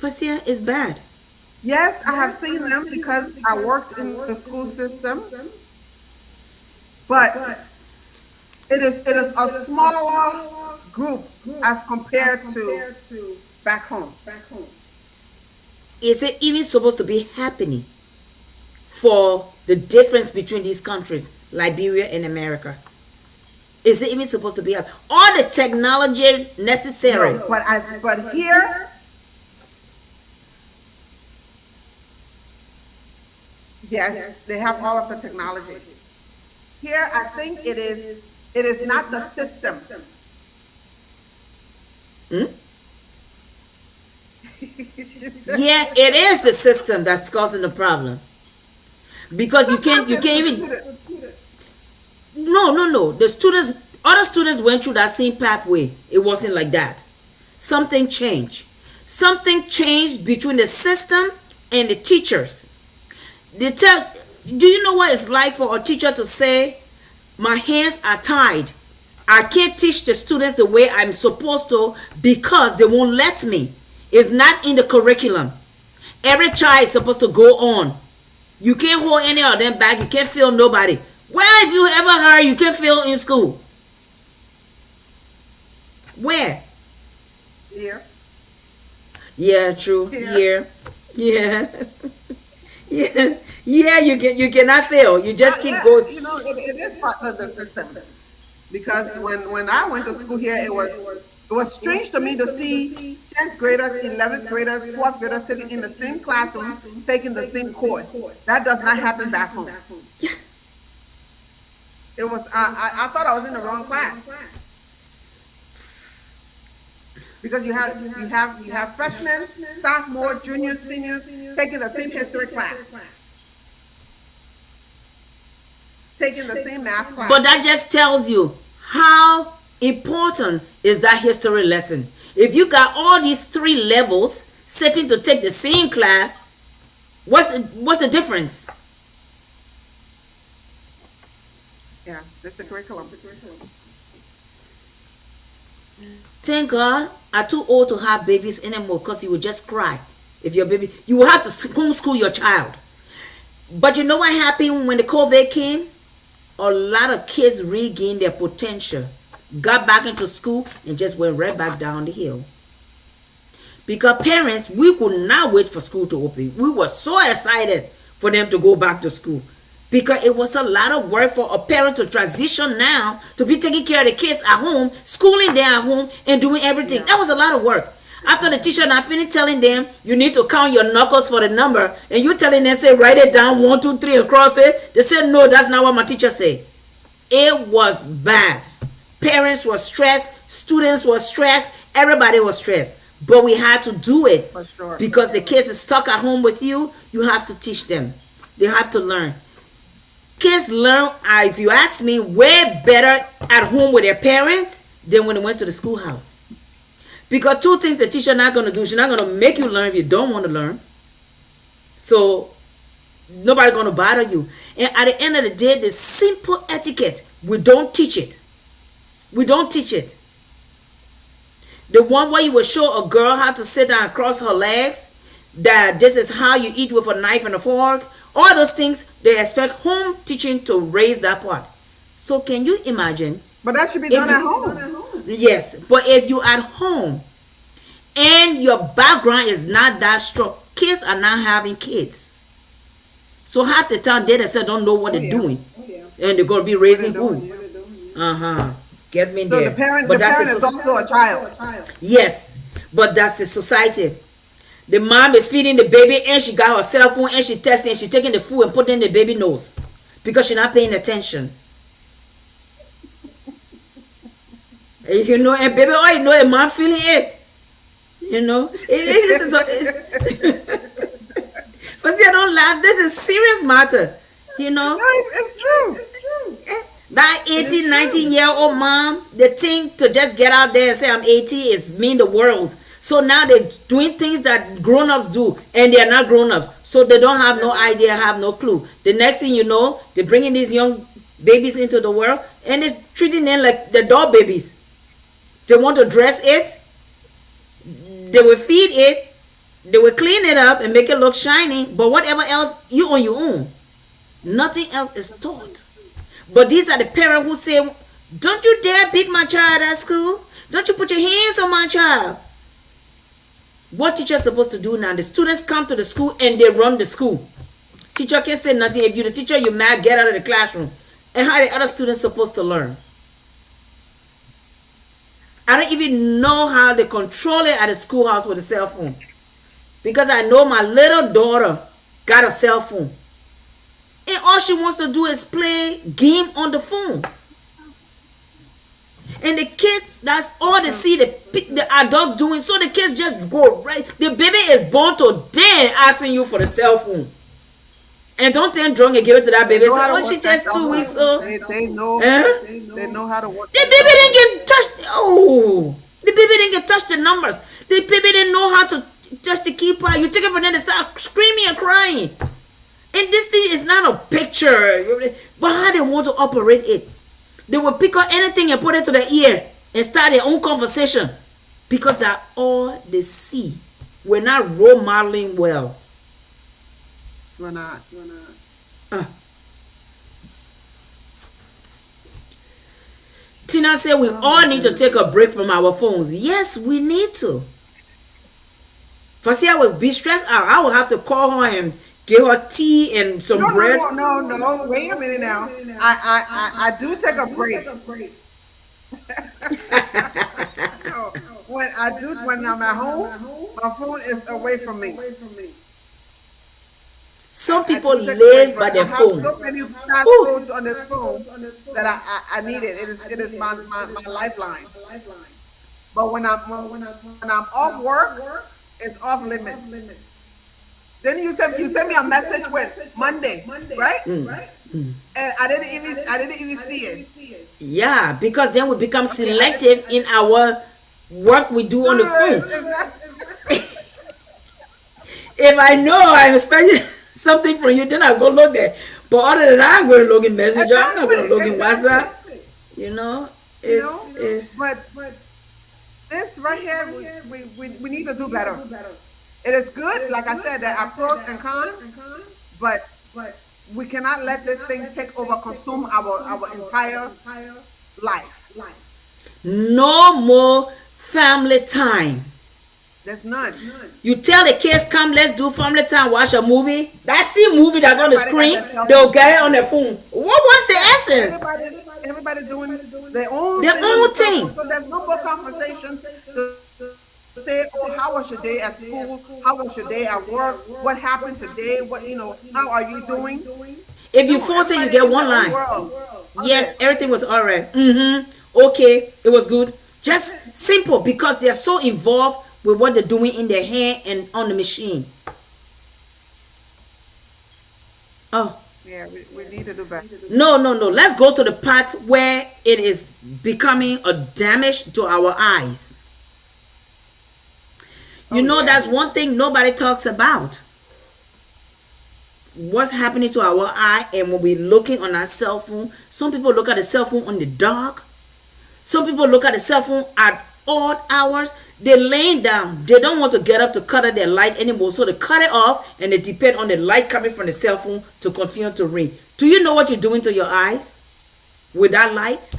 [SPEAKER 4] Fasia, it's bad.
[SPEAKER 1] Yes, I have seen them because I worked in the school system, but it is a smaller group as compared to back home.
[SPEAKER 4] Is it even supposed to be happening for the difference between these countries, Liberia and America? Is it even supposed to be happening? All the technology necessary.
[SPEAKER 1] No, but here, yes, they have all of the technology. Here, I think it is not the system.
[SPEAKER 4] Hmm? Yeah, it is the system that's causing the problem. Because you can't even, no. The students, other students went through that same pathway. It wasn't like that. Something changed. Something changed between the system and the teachers. Do you know what it's like for a teacher to say, my hands are tied, I can't teach the students the way I'm supposed to because they won't let me? It's not in the curriculum. Every child is supposed to go on. You can't hold any of them back. You can't fail nobody. Where have you ever heard you can fail in school? Where?
[SPEAKER 1] Here.
[SPEAKER 4] Yeah, true.
[SPEAKER 1] Here.
[SPEAKER 4] Yeah. Yeah, you cannot fail. You just keep
[SPEAKER 1] Yeah,
[SPEAKER 4] going.
[SPEAKER 1] it is part of the system. Because when I went to school here, it was strange to me to see 10th graders, 11th graders, 12th graders sitting in the same classroom taking the same course. That does not happen back home. It was I thought I was in the wrong class. Because you have freshmen, sophomore, juniors, seniors taking the same history class, taking the same math class.
[SPEAKER 4] But that just tells you how important is that history lesson. If you got all these three levels sitting to take the same class, what's the difference?
[SPEAKER 1] Yeah, that's the curriculum.
[SPEAKER 4] Thank God I'm too old to have babies anymore, because you would just cry if your baby. You will have to homeschool your child. But you know what happened when the COVID came? A lot of kids regained their potential, got back into school, and just went right back down the hill. Because parents, we could not wait for school to open. We were so excited for them to go back to school, because it was a lot of work for a parent to transition now to be taking care of the kids at home, schooling them at home, and doing everything. Yeah. That was a lot of work. After the teacher not finished telling them, you need to count your knuckles for the number, and you telling them, say, write it down, 1, 2, 3, across it. They said, no, that's not what my teacher said. It was bad. Parents were stressed, students were stressed, everybody was stressed. But we had to do it.
[SPEAKER 1] For sure.
[SPEAKER 4] Because the kids are stuck at home with you. You have to teach them. They have to learn. Kids learn, if you ask me, way better at home with their parents than when they went to the schoolhouse. Because two things the teacher not going to do. She's not going to make you learn if you don't want to learn. So nobody going to bother you. And at the end of the day, the simple etiquette, we don't teach it. We don't teach it. The one where you will show a girl how to sit down and cross her legs, that this is how you eat with a knife and a fork, all those things, they expect home teaching to raise that part. So can you imagine?
[SPEAKER 1] But that should be done at home.
[SPEAKER 4] Yes, but if you at home and your background is not that strong, kids are not having kids. So half the time they themselves don't know what
[SPEAKER 1] Oh
[SPEAKER 4] they're
[SPEAKER 1] yeah.
[SPEAKER 4] doing. And they're gonna be
[SPEAKER 1] What they're
[SPEAKER 4] raising
[SPEAKER 1] doing.
[SPEAKER 4] who?
[SPEAKER 1] Yeah.
[SPEAKER 4] Uh-huh. Get me
[SPEAKER 1] So
[SPEAKER 4] there.
[SPEAKER 1] the
[SPEAKER 4] But that's
[SPEAKER 1] parent is also a child.
[SPEAKER 4] yes, but that's the society. The mom is feeding the baby and she got her cell phone and she testing and she taking the food and putting in the baby nose because she's not paying attention. You know, and baby, oh, you know, a mom feeling it. You know, this is but see, I don't laugh. This is serious matter. You
[SPEAKER 1] No,
[SPEAKER 4] know,
[SPEAKER 1] it's true. It's true.
[SPEAKER 4] that
[SPEAKER 1] It is
[SPEAKER 4] 18,
[SPEAKER 1] true.
[SPEAKER 4] 19-year-old mom, the thing to just get out there and say I'm 80 is mean the world. So now they're doing things that grown-ups do and they're not grown-ups. So they don't have no idea, have no clue. The next thing you know, they're bringing these young babies into the world and it's treating them like the doll babies. They want to dress it, they will feed it, they will clean it up and make it look shiny, but whatever else, you on your own. Nothing else is taught. But these are the parents who say, don't you dare beat my child at school. Don't you put your hands on my child. What teacher is supposed to do now? The students come to the school and they run the school. Teacher can't say nothing. If you're the teacher, you're mad, get out of the classroom. And how are the other students supposed to learn? I don't even know how they control it at the schoolhouse with a cell phone. Because I know my little daughter got a cell phone. And all she wants to do is play game on the phone. And the kids, that's all they see the adults doing. So the kids just go right. The baby is born today asking you for the cell phone. And don't turn drunk and give it to that baby. Say, oh, she just 2 weeks old.
[SPEAKER 1] They know.
[SPEAKER 4] Huh?
[SPEAKER 1] They know how to work.
[SPEAKER 4] The baby didn't get touched. Oh, the baby didn't get touched the numbers. The baby didn't know how to touch the keypad. You take it from them to start screaming and crying. And this thing is not a picture, but how they want to operate it. They will pick up anything and put it to their ear and start their own conversation because that's all they see. We're not role modeling well.
[SPEAKER 1] We're not.
[SPEAKER 4] Tina said we all need to take a break from our phones. Yes, we need to. Fasia will be stressed out. I will have to call her and give her tea and some bread.
[SPEAKER 1] No. Wait a minute now. I do take a break. No, when I'm at home, my phone is away from me.
[SPEAKER 4] Some
[SPEAKER 1] I
[SPEAKER 4] people
[SPEAKER 1] do take a
[SPEAKER 4] live
[SPEAKER 1] break,
[SPEAKER 4] by
[SPEAKER 1] but
[SPEAKER 4] their
[SPEAKER 1] I have
[SPEAKER 4] phone.
[SPEAKER 1] so many
[SPEAKER 4] Ooh.
[SPEAKER 1] passcodes on this phone that I need it. It is my lifeline. But when I'm off work, it's off limits. Then you sent me a message with Monday, right? And I didn't even see it.
[SPEAKER 4] Yeah, because then we become selective in our work we do on the phone. If I know I'm expecting something from you, then I'll go look there. But other than that, I'm going to log in Messenger. I'm not going to log in WhatsApp. You know, it's
[SPEAKER 1] But this right here, we need to do better. It is good, like I said, there are pros and cons, but we cannot let this thing take over, consume our entire life.
[SPEAKER 4] no more family time.
[SPEAKER 1] There's none.
[SPEAKER 4] You tell the kids, come, let's do family time, watch a movie. That same movie that's on the
[SPEAKER 1] Everybody got
[SPEAKER 4] screen,
[SPEAKER 1] their cell
[SPEAKER 4] they'll
[SPEAKER 1] phone.
[SPEAKER 4] get it on their phone. What was the essence?
[SPEAKER 1] Everybody doing their own
[SPEAKER 4] Their
[SPEAKER 1] thing on
[SPEAKER 4] own
[SPEAKER 1] the cell phone.
[SPEAKER 4] thing.
[SPEAKER 1] So there's no more conversation to say, oh, how was your day at school? How was your day at work? What happened today? How are you doing?
[SPEAKER 4] If you
[SPEAKER 1] No,
[SPEAKER 4] force it, you
[SPEAKER 1] everybody
[SPEAKER 4] get
[SPEAKER 1] in
[SPEAKER 4] one
[SPEAKER 1] their own
[SPEAKER 4] line.
[SPEAKER 1] world.
[SPEAKER 4] Yes, everything was all right. Okay, it was good. Just simple because they're so involved with what they're doing in their hand and on the machine. Oh,
[SPEAKER 1] Yeah, we need to do better.
[SPEAKER 4] no. Let's go to the part where it is becoming a damage to our eyes. You know,
[SPEAKER 1] yeah.
[SPEAKER 4] that's one thing nobody talks about. What's happening to our eye, and when we're looking on our cell phone, some people look at the cell phone on the dark. Some people look at the cell phone at odd hours. They're laying down. They don't want to get up to cut out their light anymore. So they cut it off and they depend on the light coming from the cell phone to continue to ring. Do you know what you're doing to your eyes with that light?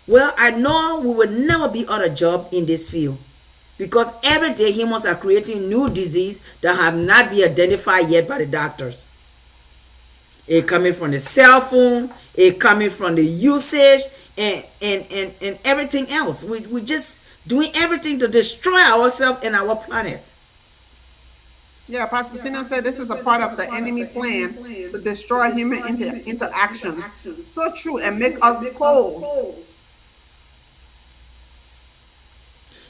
[SPEAKER 4] Well, I know we will never be out of job in this field. because every day humans are creating new disease that have not been identified yet by the doctors. It coming from the cell phone, it coming from the usage, and everything else. We just doing everything to destroy ourselves and our planet.
[SPEAKER 1] Yeah, Pastor Tina said this is a part of the enemy plan to destroy human interactions. So true, and make us cold.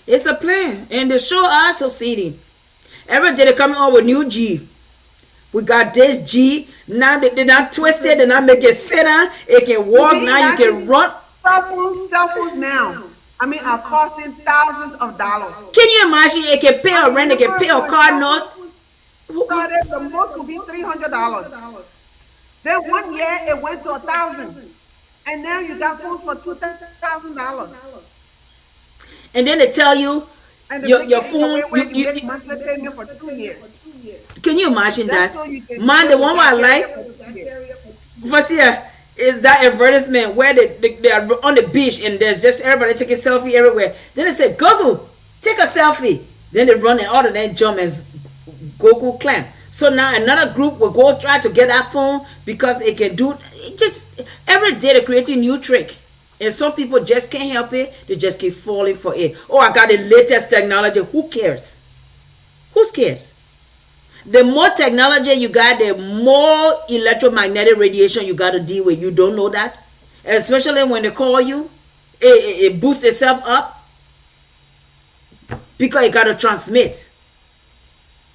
[SPEAKER 4] It's a plan, and they show our society. Every day they coming out with new G. We got this G. Now they're not twisted, they're not making center. It can walk now, you can run.
[SPEAKER 1] Cell phones now, I mean, are costing thousands of dollars.
[SPEAKER 4] Can you imagine? It can pay a rent, it can pay a car note.
[SPEAKER 1] Started, the most would be $300. Then 1 year it went to $1,000, and now you got phones for $2,000.
[SPEAKER 4] And then they tell you
[SPEAKER 1] And
[SPEAKER 4] your phone.
[SPEAKER 1] You make monthly payment for 2 years.
[SPEAKER 4] Can you imagine that?
[SPEAKER 1] So you can
[SPEAKER 4] Man, the one I like first year is that advertisement where they are on the beach and there's just everybody taking selfie everywhere. Then they say, Google, take a selfie. Then they run and all of them jump and Google climb. So now another group will go try to get that phone because it can do it. Just every day they're creating new trick. And some people just can't help it. They just keep falling for it. Oh, I got the latest technology. Who cares? Who cares? The more technology you got, the more electromagnetic radiation you got to deal with. You don't know that? Especially when they call you, it boosts itself up because it got to transmit.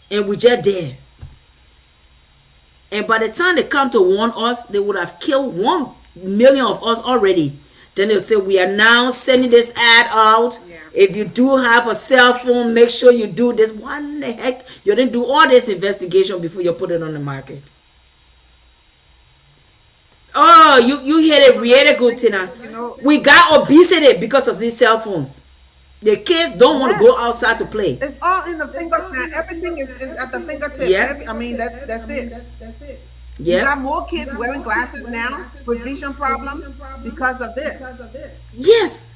[SPEAKER 4] And we just there. And by the time they come to warn us, they would have killed 1 million of us already. Then they'll say, we are now sending this ad out. Yeah. If you do have a cell phone, make sure you do this. What the heck? You didn't do all this investigation before you put it on the market. Oh, you hit it really good, Tina. We got obesity because of these cell phones. The kids don't want to go outside to play.
[SPEAKER 1] It's all in the fingers now. Everything is at the fingertip.
[SPEAKER 4] Yeah.
[SPEAKER 1] I mean, that's it.
[SPEAKER 4] Yeah.
[SPEAKER 1] You got more kids wearing glasses now with vision problems because of this.
[SPEAKER 4] Yes.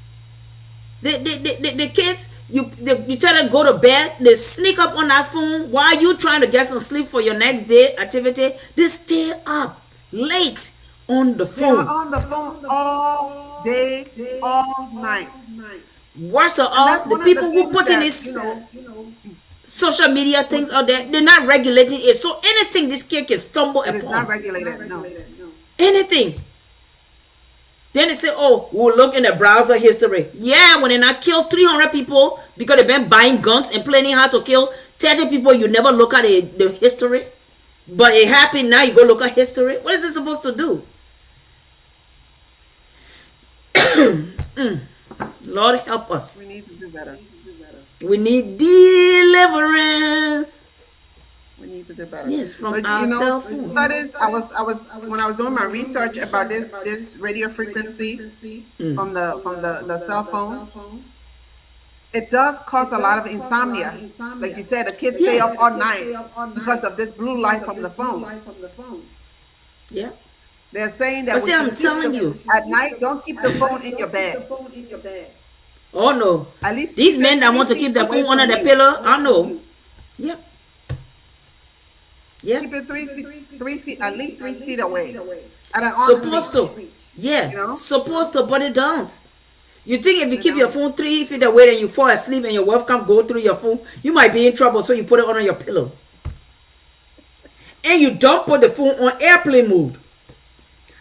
[SPEAKER 4] The kids, you tell them go to bed, they sneak up on that phone while you trying to get some sleep for your next day activity. They stay up late on the phone.
[SPEAKER 1] They're on the phone all day, all night.
[SPEAKER 4] Worse of all, the people who put in this social media things out there, they're not regulating it. So anything this kid can stumble upon.
[SPEAKER 1] It's not regulated, no.
[SPEAKER 4] Anything. Then they say, oh, we'll look in the browser history. Yeah, when they not kill 300 people because they've been buying guns and planning how to kill 30 people, you never look at the history. But it happened now, you go look at history. What is it supposed to do? Lord help us.
[SPEAKER 1] We need to do better.
[SPEAKER 4] We need deliverance.
[SPEAKER 1] We need to do better.
[SPEAKER 4] Yes, from our cell phones.
[SPEAKER 1] Studies, when I was doing my research about this radio frequency from the cell phone, it does cause a lot of insomnia. Like you said, the kids stay up all night because of this blue light from the phone.
[SPEAKER 4] Yeah.
[SPEAKER 1] They're saying that
[SPEAKER 4] I'm telling you,
[SPEAKER 1] at night, don't keep the phone in your bed.
[SPEAKER 4] Oh no.
[SPEAKER 1] At least
[SPEAKER 4] these men that want to keep their phone under the pillow, I know. Yep. Yep.
[SPEAKER 1] Keep it 3 feet, at least 3 feet away.
[SPEAKER 4] Supposed to. Yeah. You know? Supposed to, but it don't. You think if you keep your phone 3 feet away and you fall asleep and your wife can't go through your phone, you might be in trouble, so you put it under your pillow. And you don't put the phone on airplane mode.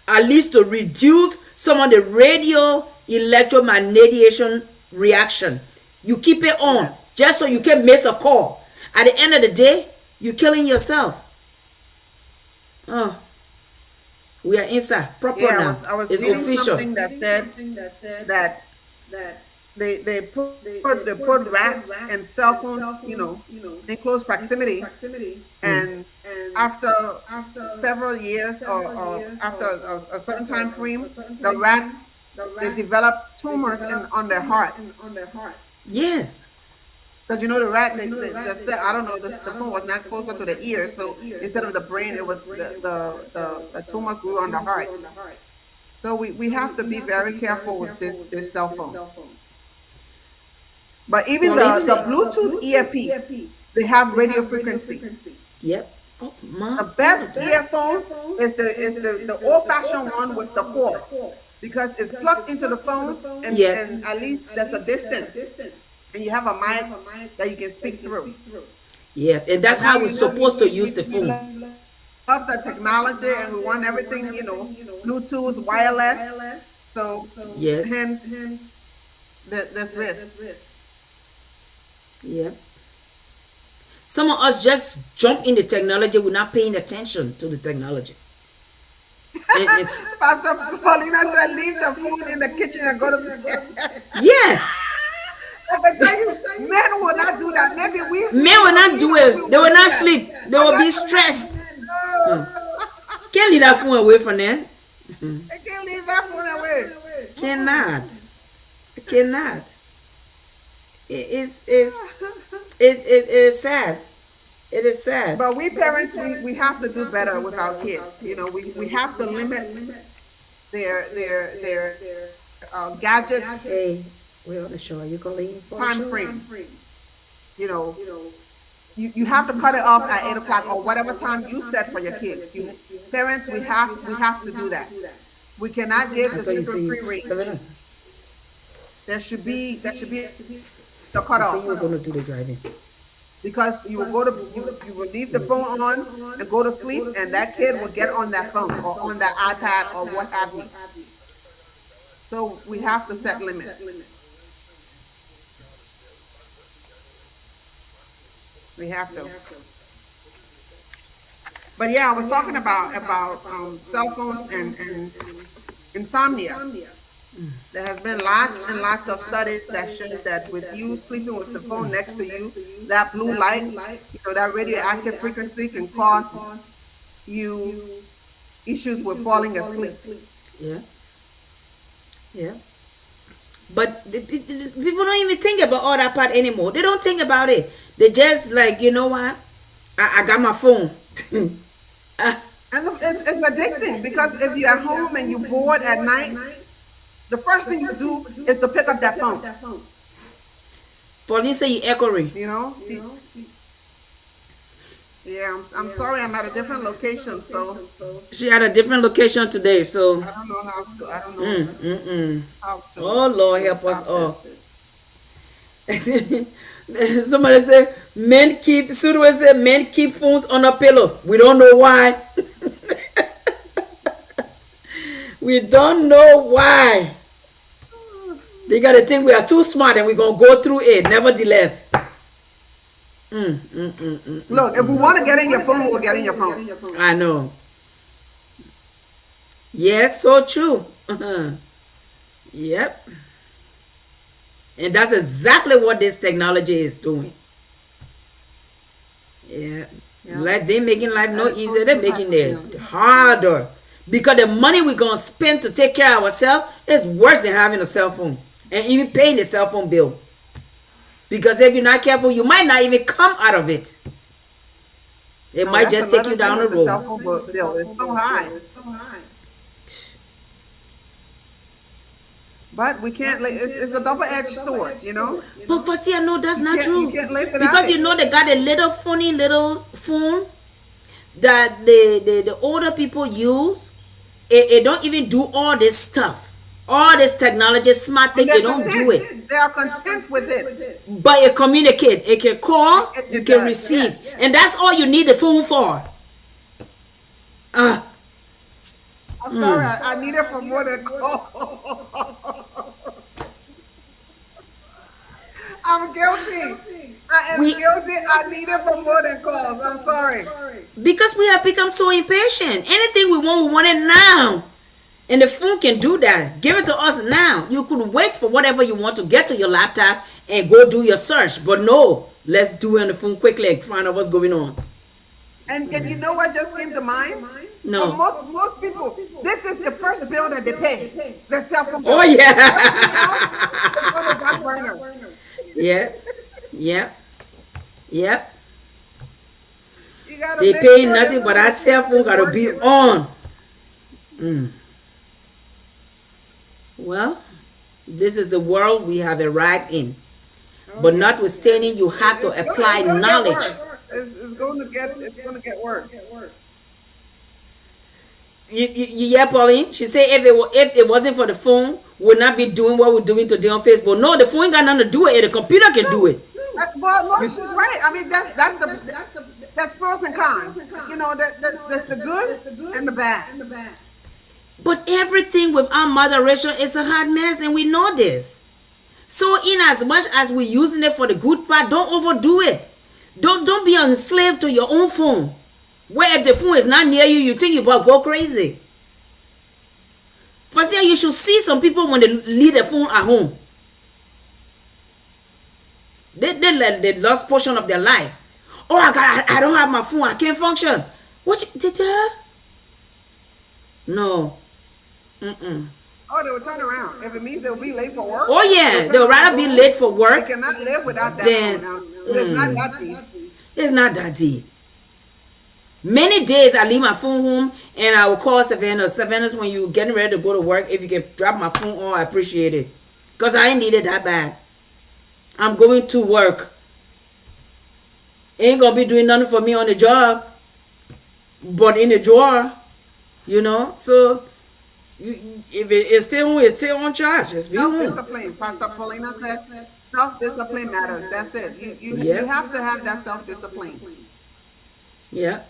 [SPEAKER 4] At least to reduce some of the radio electromagnetic reaction. You keep it on just so you can miss a call. At the end of the day, you're killing yourself. Oh, we are inside proper now.
[SPEAKER 1] I was
[SPEAKER 4] it's
[SPEAKER 1] reading
[SPEAKER 4] official.
[SPEAKER 1] Something that said that they put rats and cell phones, in close proximity, and after several years or after a certain time frame, the rats they develop tumors on their heart.
[SPEAKER 4] Yes.
[SPEAKER 1] Because the rat, I don't know, the phone was not closer to the ear, so instead of the brain, it was the tumor grew on the heart. So we have to be very careful with this cell phone. But even the Bluetooth earpiece, they have radio frequency.
[SPEAKER 4] Yep. Oh,
[SPEAKER 1] The
[SPEAKER 4] ma.
[SPEAKER 1] best earphone is the old fashioned one with the cord because it's plugged into the phone and at least there's a distance and you have a mic that you can speak through.
[SPEAKER 4] Yeah, and
[SPEAKER 1] But
[SPEAKER 4] that's
[SPEAKER 1] now
[SPEAKER 4] how we're supposed to use the
[SPEAKER 1] we
[SPEAKER 4] phone.
[SPEAKER 1] love the technology and we want everything, Bluetooth, wireless. So
[SPEAKER 4] Yes.
[SPEAKER 1] hence there's risk.
[SPEAKER 4] Yep. Some of us just jump in the technology. We're not paying attention to the technology. And it's
[SPEAKER 1] Pastor Paulina said, leave the phone in the kitchen and go to bed.
[SPEAKER 4] yeah.
[SPEAKER 1] I can tell you, men will not do that. Maybe
[SPEAKER 4] Men will not do
[SPEAKER 1] we
[SPEAKER 4] it. They
[SPEAKER 1] will
[SPEAKER 4] will
[SPEAKER 1] do
[SPEAKER 4] not
[SPEAKER 1] that.
[SPEAKER 4] sleep. They
[SPEAKER 1] But
[SPEAKER 4] will
[SPEAKER 1] not
[SPEAKER 4] be
[SPEAKER 1] the men.
[SPEAKER 4] stressed.
[SPEAKER 1] No.
[SPEAKER 4] Can't leave that phone away from them.
[SPEAKER 1] I can't leave that phone away.
[SPEAKER 4] Cannot. Cannot. It is sad. It is sad.
[SPEAKER 1] But we parents, we have to do better with our kids. We have to limit their gadget
[SPEAKER 4] Hey, we're on the show. Are you calling for a
[SPEAKER 1] time
[SPEAKER 4] show?
[SPEAKER 1] frame. You know, you have to cut it off at 8 o'clock or whatever time you set for your kids. Parents, we have to do that. We cannot give
[SPEAKER 4] I
[SPEAKER 1] the
[SPEAKER 4] thought you
[SPEAKER 1] children
[SPEAKER 4] said
[SPEAKER 1] free range.
[SPEAKER 4] 7 hours.
[SPEAKER 1] There should be the
[SPEAKER 4] You said you were
[SPEAKER 1] cutoff
[SPEAKER 4] going to do the driving.
[SPEAKER 1] because you will leave the phone on and go to sleep, and that kid will get on that phone or on that iPad or what have you. So we have to set limits. We have to. But yeah, I was talking about cell phones and insomnia. There has been lots and lots of studies that shows that with you sleeping with the phone next to you, that blue light, that radioactive frequency can cause you issues with falling asleep.
[SPEAKER 4] Yeah. Yeah. But people don't even think about all that part anymore. They don't think about it. They just like, you know what? I got my phone.
[SPEAKER 1] And it's addicting because if you're at home and you're bored at night, the first thing you do is to pick up that phone.
[SPEAKER 4] Pauline say you echoing.
[SPEAKER 1] Yeah, I'm sorry, I'm at a different location, so
[SPEAKER 4] She at a different location today, so
[SPEAKER 1] I don't know how to.
[SPEAKER 4] oh Lord help us
[SPEAKER 1] stop
[SPEAKER 4] all.
[SPEAKER 1] this.
[SPEAKER 4] Somebody say Sudwe say men keep phones on a pillow. We don't know why. We don't know why. They gotta think we are too smart and we're gonna go through it. Nevertheless.
[SPEAKER 1] Look, if we want to get in your phone, we'll get in your phone.
[SPEAKER 4] I know. Yes, so true. Yep. And that's exactly what this technology is doing. Yeah. Like they making life no easier, they're making it harder. Because the money we're gonna spend to take care of ourselves is worse than having a cell phone. And even paying the cell phone bill. Because if you're not careful, you might not even come out of it. It might just take you down the road.
[SPEAKER 1] Cell phone bill is so high. But we can't. It's a double-edged sword,
[SPEAKER 4] But for see, I know that's not true.
[SPEAKER 1] You can't live without
[SPEAKER 4] Because
[SPEAKER 1] it.
[SPEAKER 4] they got a little funny little phone that the older people use. It don't even do all this stuff. All this technology, smart thing, they don't do it.
[SPEAKER 1] They are content with it.
[SPEAKER 4] But it communicate. It can call, you can receive. And that's all you need the phone for.
[SPEAKER 1] I'm sorry, I need it for more than call. I'm guilty. I am guilty. I need it for more than calls. I'm sorry.
[SPEAKER 4] Because we have become so impatient. Anything we want it now. And the phone can do that. Give it to us now. You could wait for whatever you want to get to your laptop and go do your search. But no, let's do it on the phone quickly and find out what's going on.
[SPEAKER 1] And you know what just came to mind?
[SPEAKER 4] No.
[SPEAKER 1] For most people, this is the first bill that they pay. The cell phone bill.
[SPEAKER 4] Oh, yeah.
[SPEAKER 1] Everything else is on the back burner.
[SPEAKER 4] Yeah.
[SPEAKER 1] You gotta
[SPEAKER 4] They
[SPEAKER 1] make
[SPEAKER 4] pay
[SPEAKER 1] sure
[SPEAKER 4] nothing,
[SPEAKER 1] that
[SPEAKER 4] but our cell phone gotta be
[SPEAKER 1] working.
[SPEAKER 4] on. Well, this is the world we have arrived in. But notwithstanding, you have to apply
[SPEAKER 1] It's gonna get
[SPEAKER 4] knowledge.
[SPEAKER 1] worse. It's going to get worse.
[SPEAKER 4] Yeah, Pauline. She said if it wasn't for the phone, we'd not be doing what we're doing today on Facebook. No, the phone ain't got nothing to do with it. The computer can do it.
[SPEAKER 1] Well, no, she's right. I mean, that's pros and cons. You know, that's the good and the bad.
[SPEAKER 4] But everything with our moderation is a hot mess, and we know this. So, in as much as we're using it for the good part, don't overdo it. Don't be enslaved to your own phone. Where if the phone is not near you, you think you about go crazy. First, you should see some people when they leave their phone at home. They lost portion of their life. Oh, I don't have my phone. I can't function. What you did that? No.
[SPEAKER 1] Oh, they will turn around. If it means they'll be late for work.
[SPEAKER 4] Oh yeah, they'll rather be late for work.
[SPEAKER 1] They cannot live without that
[SPEAKER 4] Then,
[SPEAKER 1] phone now. It's not that deep.
[SPEAKER 4] It's not that deep. Many days I leave my phone home and I will call Savannah. Savannah's when you getting ready to go to work. If you can drop my phone on, I appreciate it. Because I ain't need it that bad. I'm going to work. Ain't gonna be doing nothing for me on the job. But in the drawer, you know. So if it's still on charge. It's
[SPEAKER 1] Self-discipline. Pastor Paulina said self-discipline matters. That's it. You have to have that self-discipline.
[SPEAKER 4] Yeah.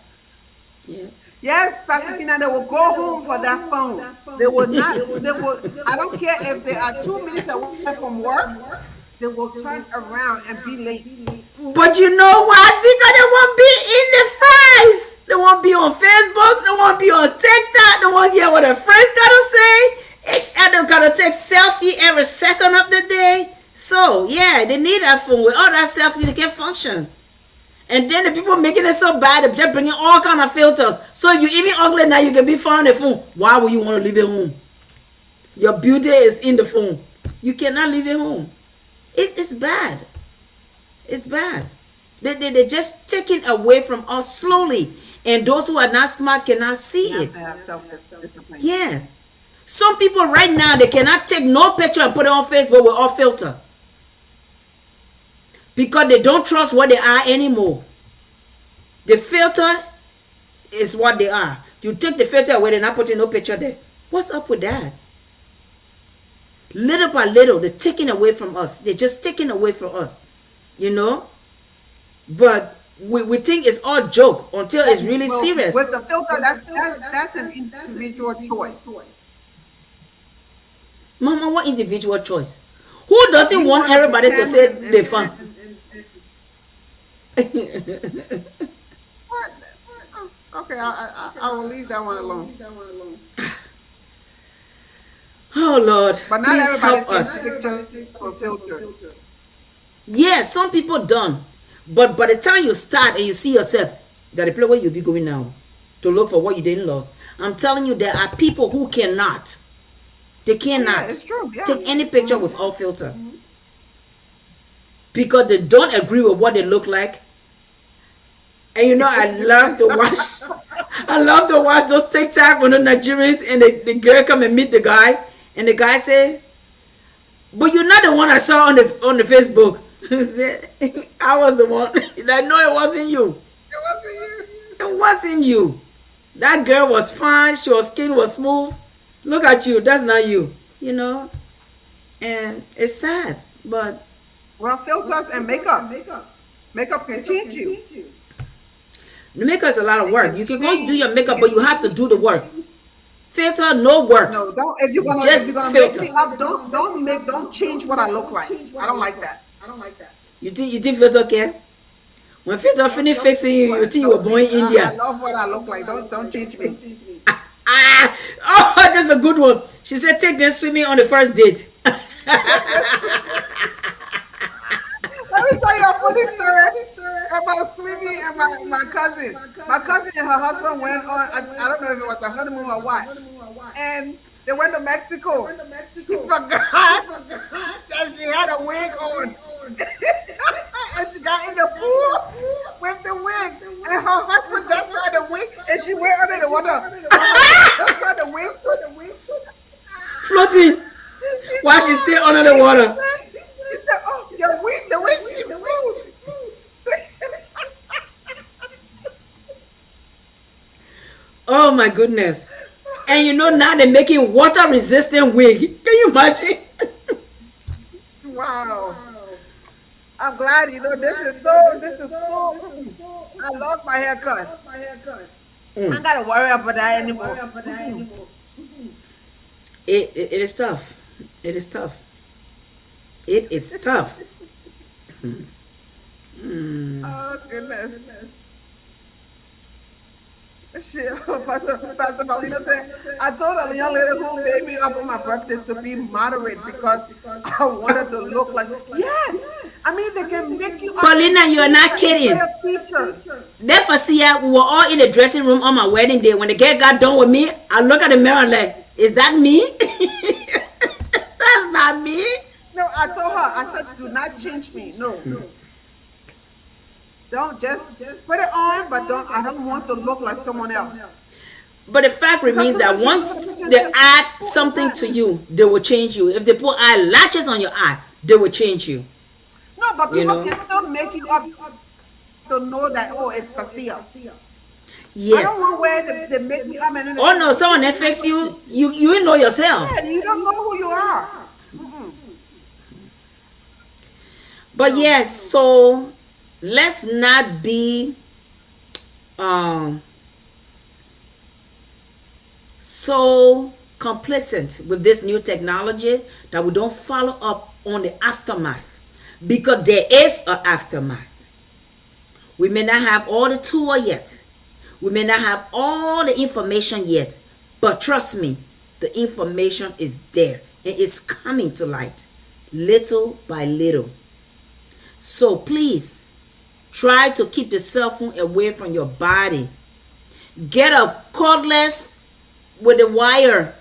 [SPEAKER 1] Yes, Pastor Tina, they will go home for that phone. They will not. They will. I don't care if they are 2 minutes away from work. They will turn around and be late.
[SPEAKER 4] But you know what? Because they won't be in the face. They won't be on Facebook. They won't be on TikTok. They won't hear what their friends gotta say. And they gotta take selfie every second of the day. So yeah, they need that phone. With all that selfie, they can function. And then the people making it so bad, they're bringing all kind of filters. So you even ugly now, you can be found on the phone. Why would you want to leave it home? Your beauty is in the phone. You cannot leave it home. It's bad. It's bad. They're just taking away from us slowly. And those who are not smart cannot see it. Yes. Some people right now, they cannot take no picture and put it on Facebook with all filter. Because they don't trust what they are anymore. The filter is what they are. You take the filter away, they're not putting no picture there. What's up with that? Little by little, they're taking away from us. They're just taking away from us. You know? But we think it's all joke until it's really serious.
[SPEAKER 1] With the filter, that's an individual choice.
[SPEAKER 4] Mama, what individual choice? Who doesn't want everybody to say they're fun?
[SPEAKER 1] What? Okay, I will leave that one alone.
[SPEAKER 4] Oh Lord,
[SPEAKER 1] But not
[SPEAKER 4] please
[SPEAKER 1] everybody
[SPEAKER 4] help us.
[SPEAKER 1] pictures for filter.
[SPEAKER 4] Yeah, some people done. But by the time you start and you see yourself, that the place where you'll be going now to look for what you didn't lose. I'm telling you, there are people who cannot. They cannot
[SPEAKER 1] it's true. Yeah.
[SPEAKER 4] take any picture without filter. Because they don't agree with what they look like. And you know, I love to watch those TikTok when the Nigerians and the girl come and meet the guy. And the guy say, but you're not the one I saw on the Facebook. I was the one. Like, no, it wasn't you. It wasn't you. That girl was fine. Her skin was smooth. Look at you. That's not you. You know? And it's sad. But
[SPEAKER 1] well, filters and makeup. Makeup can change you.
[SPEAKER 4] the makeup is a lot of work. You can go do your makeup, but you have to do the work. Filter, no work.
[SPEAKER 1] No, don't. If you're gonna
[SPEAKER 4] filter.
[SPEAKER 1] make me up, don't change what I look like. I don't like that.
[SPEAKER 4] You think filter care? When filter finish fixing you, you think you were born in India.
[SPEAKER 1] I love what I look like. Don't change me.
[SPEAKER 4] Oh, that's a good one. She said, take them swimming on the first date.
[SPEAKER 1] Let me tell you a funny story about swimming and my cousin. My cousin and her husband went on, I don't know if it was a honeymoon or what. And they went to Mexico. She forgot that she had a wig on. And she got in the pool with the wig. And her husband just saw the wig and she went under the water. Just saw the wig.
[SPEAKER 4] Floating while she's still under the water.
[SPEAKER 1] He said, oh, the wig
[SPEAKER 4] Oh my goodness. And you know now they're making water resistant wig. Can you imagine?
[SPEAKER 1] Wow. I'm glad, this is so, I love my haircut. I
[SPEAKER 4] Mm.
[SPEAKER 1] ain't gotta worry about that anymore. Mm-mm.
[SPEAKER 4] It is tough. It is tough. It is tough.
[SPEAKER 1] Oh, goodness. Shit, Pastor Paulina said, I told a young lady who made me up on my birthday to be moderate because I wanted to look like, yes. I mean, they can make you up as
[SPEAKER 4] Paulina,
[SPEAKER 1] a
[SPEAKER 4] you're not
[SPEAKER 1] teacher,
[SPEAKER 4] kidding.
[SPEAKER 1] a teacher.
[SPEAKER 4] That Fasia, we were all in the dressing room on my wedding day. When the girl got done with me, I look at the mirror like, is that me? That's not me.
[SPEAKER 1] No, I told her, I said, do not change me. No. Don't just put it on, but I don't want to look like someone else.
[SPEAKER 4] But the fact
[SPEAKER 1] Because
[SPEAKER 4] remains that
[SPEAKER 1] sometimes you go to
[SPEAKER 4] once
[SPEAKER 1] the picture
[SPEAKER 4] they
[SPEAKER 1] and say,
[SPEAKER 4] add
[SPEAKER 1] who is
[SPEAKER 4] something to
[SPEAKER 1] that?
[SPEAKER 4] you, they will change you. If they put eyelashes on your eye, they will change you.
[SPEAKER 1] No, but
[SPEAKER 4] You
[SPEAKER 1] people
[SPEAKER 4] know?
[SPEAKER 1] can still make you up to know that, oh, it's Fasia. I don't
[SPEAKER 4] Yes.
[SPEAKER 1] want where they make me up and then they
[SPEAKER 4] Oh
[SPEAKER 1] say,
[SPEAKER 4] no, someone that fix you, you know yourself.
[SPEAKER 1] yeah, you don't know who you are. Mm-mm.
[SPEAKER 4] But
[SPEAKER 1] No.
[SPEAKER 4] yes, so let's not be um so complacent with this new technology that we don't follow up on the aftermath, because there is an aftermath. We may not have all the tool yet, we may not have all the information yet, but trust me, the information is there and it's coming to light little by little. So please try to keep the cell phone away from your body. Get a cordless with a wire,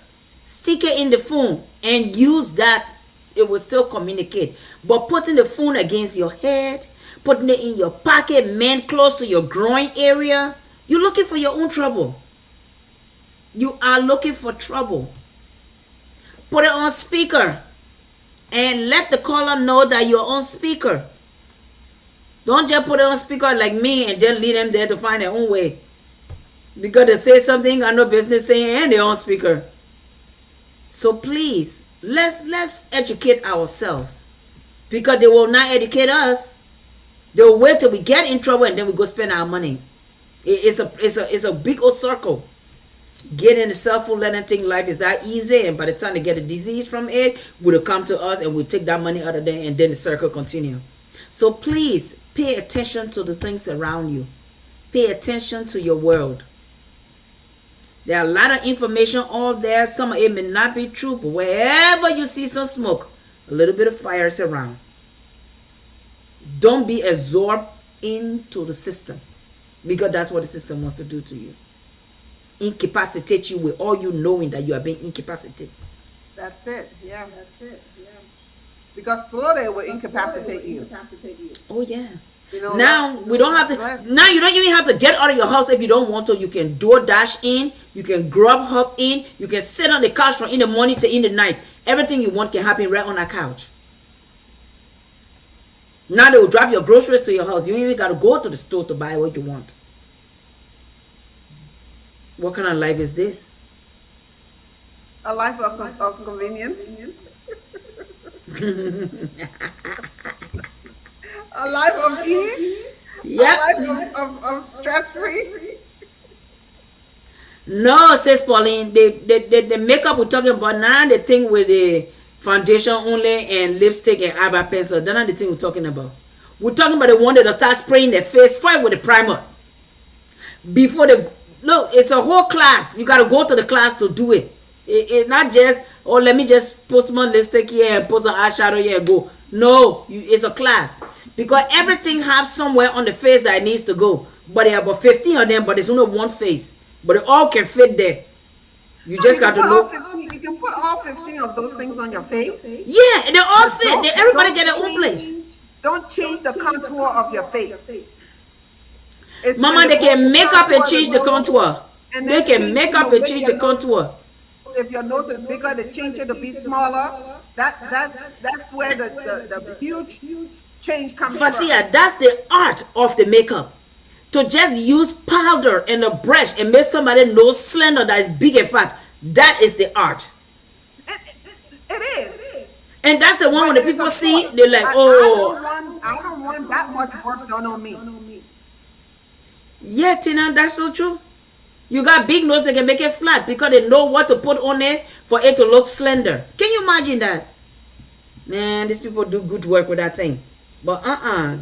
[SPEAKER 4] stick it in the phone and use that. It will still communicate. But putting the phone against your head, putting it in your pocket, man, close to your groin area, you're looking for your own trouble. You are looking for trouble. Put it on speaker and let the caller know that you're on speaker. Don't just put it on speaker like me and just leave them there to find their own way. Because they say something got no business saying and they're on speaker. So please, let's educate ourselves. Because they will not educate us. They will wait till we get in trouble and then we go spend our money. It's a big old circle. Getting the cell phone, letting think life is that easy, and by the time they get a disease from it, will come to us and we'll take that money out of them, and then the circle continue. So please pay attention to the things around you. Pay attention to your world. There are a lot of information all there. Some of it may not be true, but wherever you see some smoke, a little bit of fire is around. Don't be absorbed into the system, because that's what the system wants to do to you. Incapacitate you with all you knowing that you are being incapacitated.
[SPEAKER 1] That's it. Yeah. Because slowly it will incapacitate you.
[SPEAKER 4] Oh yeah.
[SPEAKER 1] Now
[SPEAKER 4] We don't have to. Now you don't even have to get out of your house if you don't want to. You can DoorDash in. You can Grubhub in. You can sit on the couch from in the morning to in the night. Everything you want can happen right on that couch. Now they will drop your groceries to your house. You don't even got to go to the store to buy what you want. What kind of life is this?
[SPEAKER 1] a life of convenience. A life of ease.
[SPEAKER 4] Yep.
[SPEAKER 1] A life of stress-free.
[SPEAKER 4] No, says Pauline, the makeup we're talking about now, the thing with the foundation only and lipstick and eyebrow pencil, that's not the thing we're talking about. We're talking about the one that start spraying their face first with the primer. Before they, look, it's a whole class. You got to go to the class to do it. It's not just, oh, let me just put some lipstick here and put some eyeshadow here and go. No, it's a class. Because everything has somewhere on the face that it needs to go. But there are about 15 of them, but there's only one face. But it all can fit there. You just got to look.
[SPEAKER 1] You can put all 15 of those things on your face.
[SPEAKER 4] Yeah, they all fit. Everybody get their own place.
[SPEAKER 1] Don't change the contour of your face.
[SPEAKER 4] Mama, they can make up and change the contour. They can make up and change the contour.
[SPEAKER 1] If your nose is bigger, they change it to be smaller. That's where the huge change comes from.
[SPEAKER 4] Fasia, that's the art of the makeup. to just use powder and a brush and make somebody nose slender that is big and fat. That is the art.
[SPEAKER 1] It is.
[SPEAKER 4] And that's the one when the people see, they're like,
[SPEAKER 1] oh. I don't want that much work done on me.
[SPEAKER 4] Yeah, Tina, that's so true. You got big nose, they can make it flat because they know what to put on it for it to look slender. Can you imagine that? Man, these people do good work with that thing. But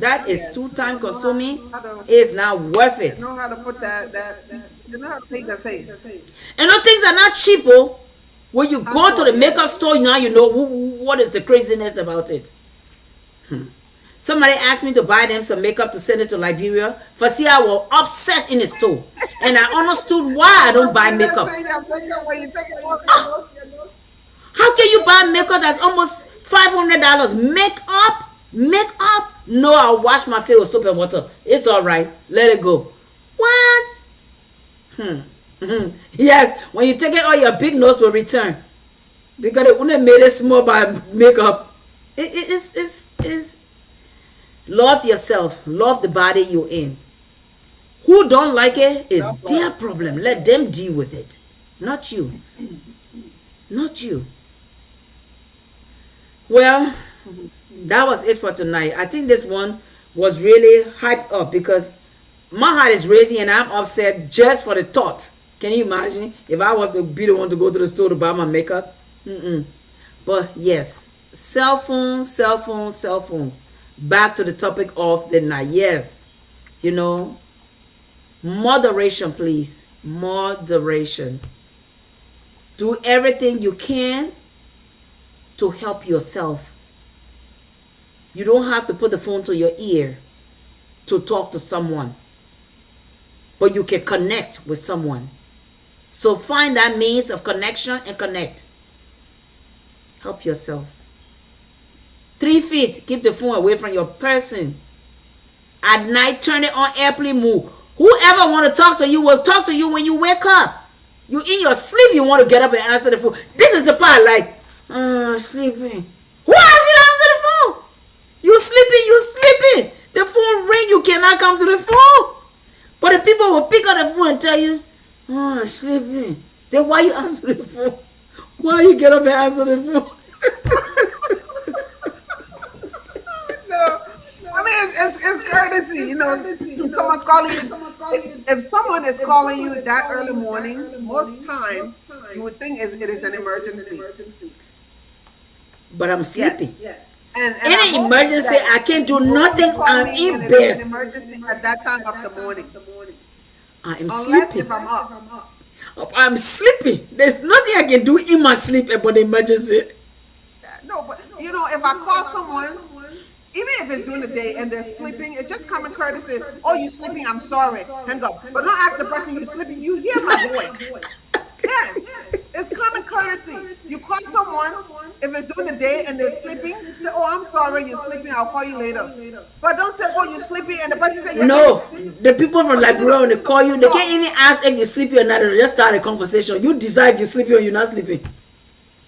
[SPEAKER 4] that is too time consuming. It's not worth it.
[SPEAKER 1] They know how to put that they know how to paint their face.
[SPEAKER 4] And those things are not cheap, oh. When you go to the makeup store, now you know what is the craziness about it. Somebody asked me to buy them some makeup to send it to Liberia. Fasia was upset in the store. And I understood why I don't buy makeup. How can you buy makeup that's almost $500? Makeup? No, I'll wash my face with soap and water. It's all right. Let it go. What? Yes, when you take it, all your big nose will return. Because they wouldn't have made it small by makeup. It's love yourself. Love the body you're in. Who don't like it is their problem. Let them deal with it. Not you. Not you. Well, that was it for tonight. I think this one was really hyped up because my heart is racing and I'm upset just for the thought. Can you imagine if I was to be the one to go to the store to buy my makeup? But yes, cell phone. Back to the topic of the night. Yes, moderation, please. Moderation. Do everything you can to help yourself. You don't have to put the phone to your ear to talk to someone, but you can connect with someone. So find that means of connection and connect. Help yourself. 3 feet, keep the phone away from your person. At night, turn it on airplane mode. Whoever want to talk to you will talk to you when you wake up. You in your sleep, you want to get up and answer the phone. This is the part like, sleeping. Who asked you to answer the phone? You sleeping. The phone ring, you cannot come to the phone. But the people will pick up the phone and tell you, sleeping. Then why you answer the phone? Why you get up and answer the phone?
[SPEAKER 1] No. I mean, it's courtesy, If someone's calling you, if someone is calling you that early morning, most times you would think it is an emergency.
[SPEAKER 4] But I'm sleepy.
[SPEAKER 1] Yeah.
[SPEAKER 4] And in an emergency, I can't do nothing. I'm in bed.
[SPEAKER 1] An emergency at that time of the morning.
[SPEAKER 4] I'm
[SPEAKER 1] Unless
[SPEAKER 4] sleeping.
[SPEAKER 1] if I'm up.
[SPEAKER 4] I'm sleeping. There's nothing I can do in my sleep about the emergency.
[SPEAKER 1] No, but if I call someone, even if it's during the day and they're sleeping, it's just common courtesy. Oh, you sleeping? I'm sorry. Hang up. But don't ask the person you sleeping. You hear my voice. Yes, it's common courtesy. You call someone if it's during the day and they're sleeping. Say, oh, I'm sorry, you're sleeping. I'll call you later. But don't say, oh, you're sleeping, and the person say,
[SPEAKER 4] no. The people from Liberia, when they call you, they can't even ask if you're sleeping or not. They just start a conversation. You decide if you're sleeping or you're not sleeping.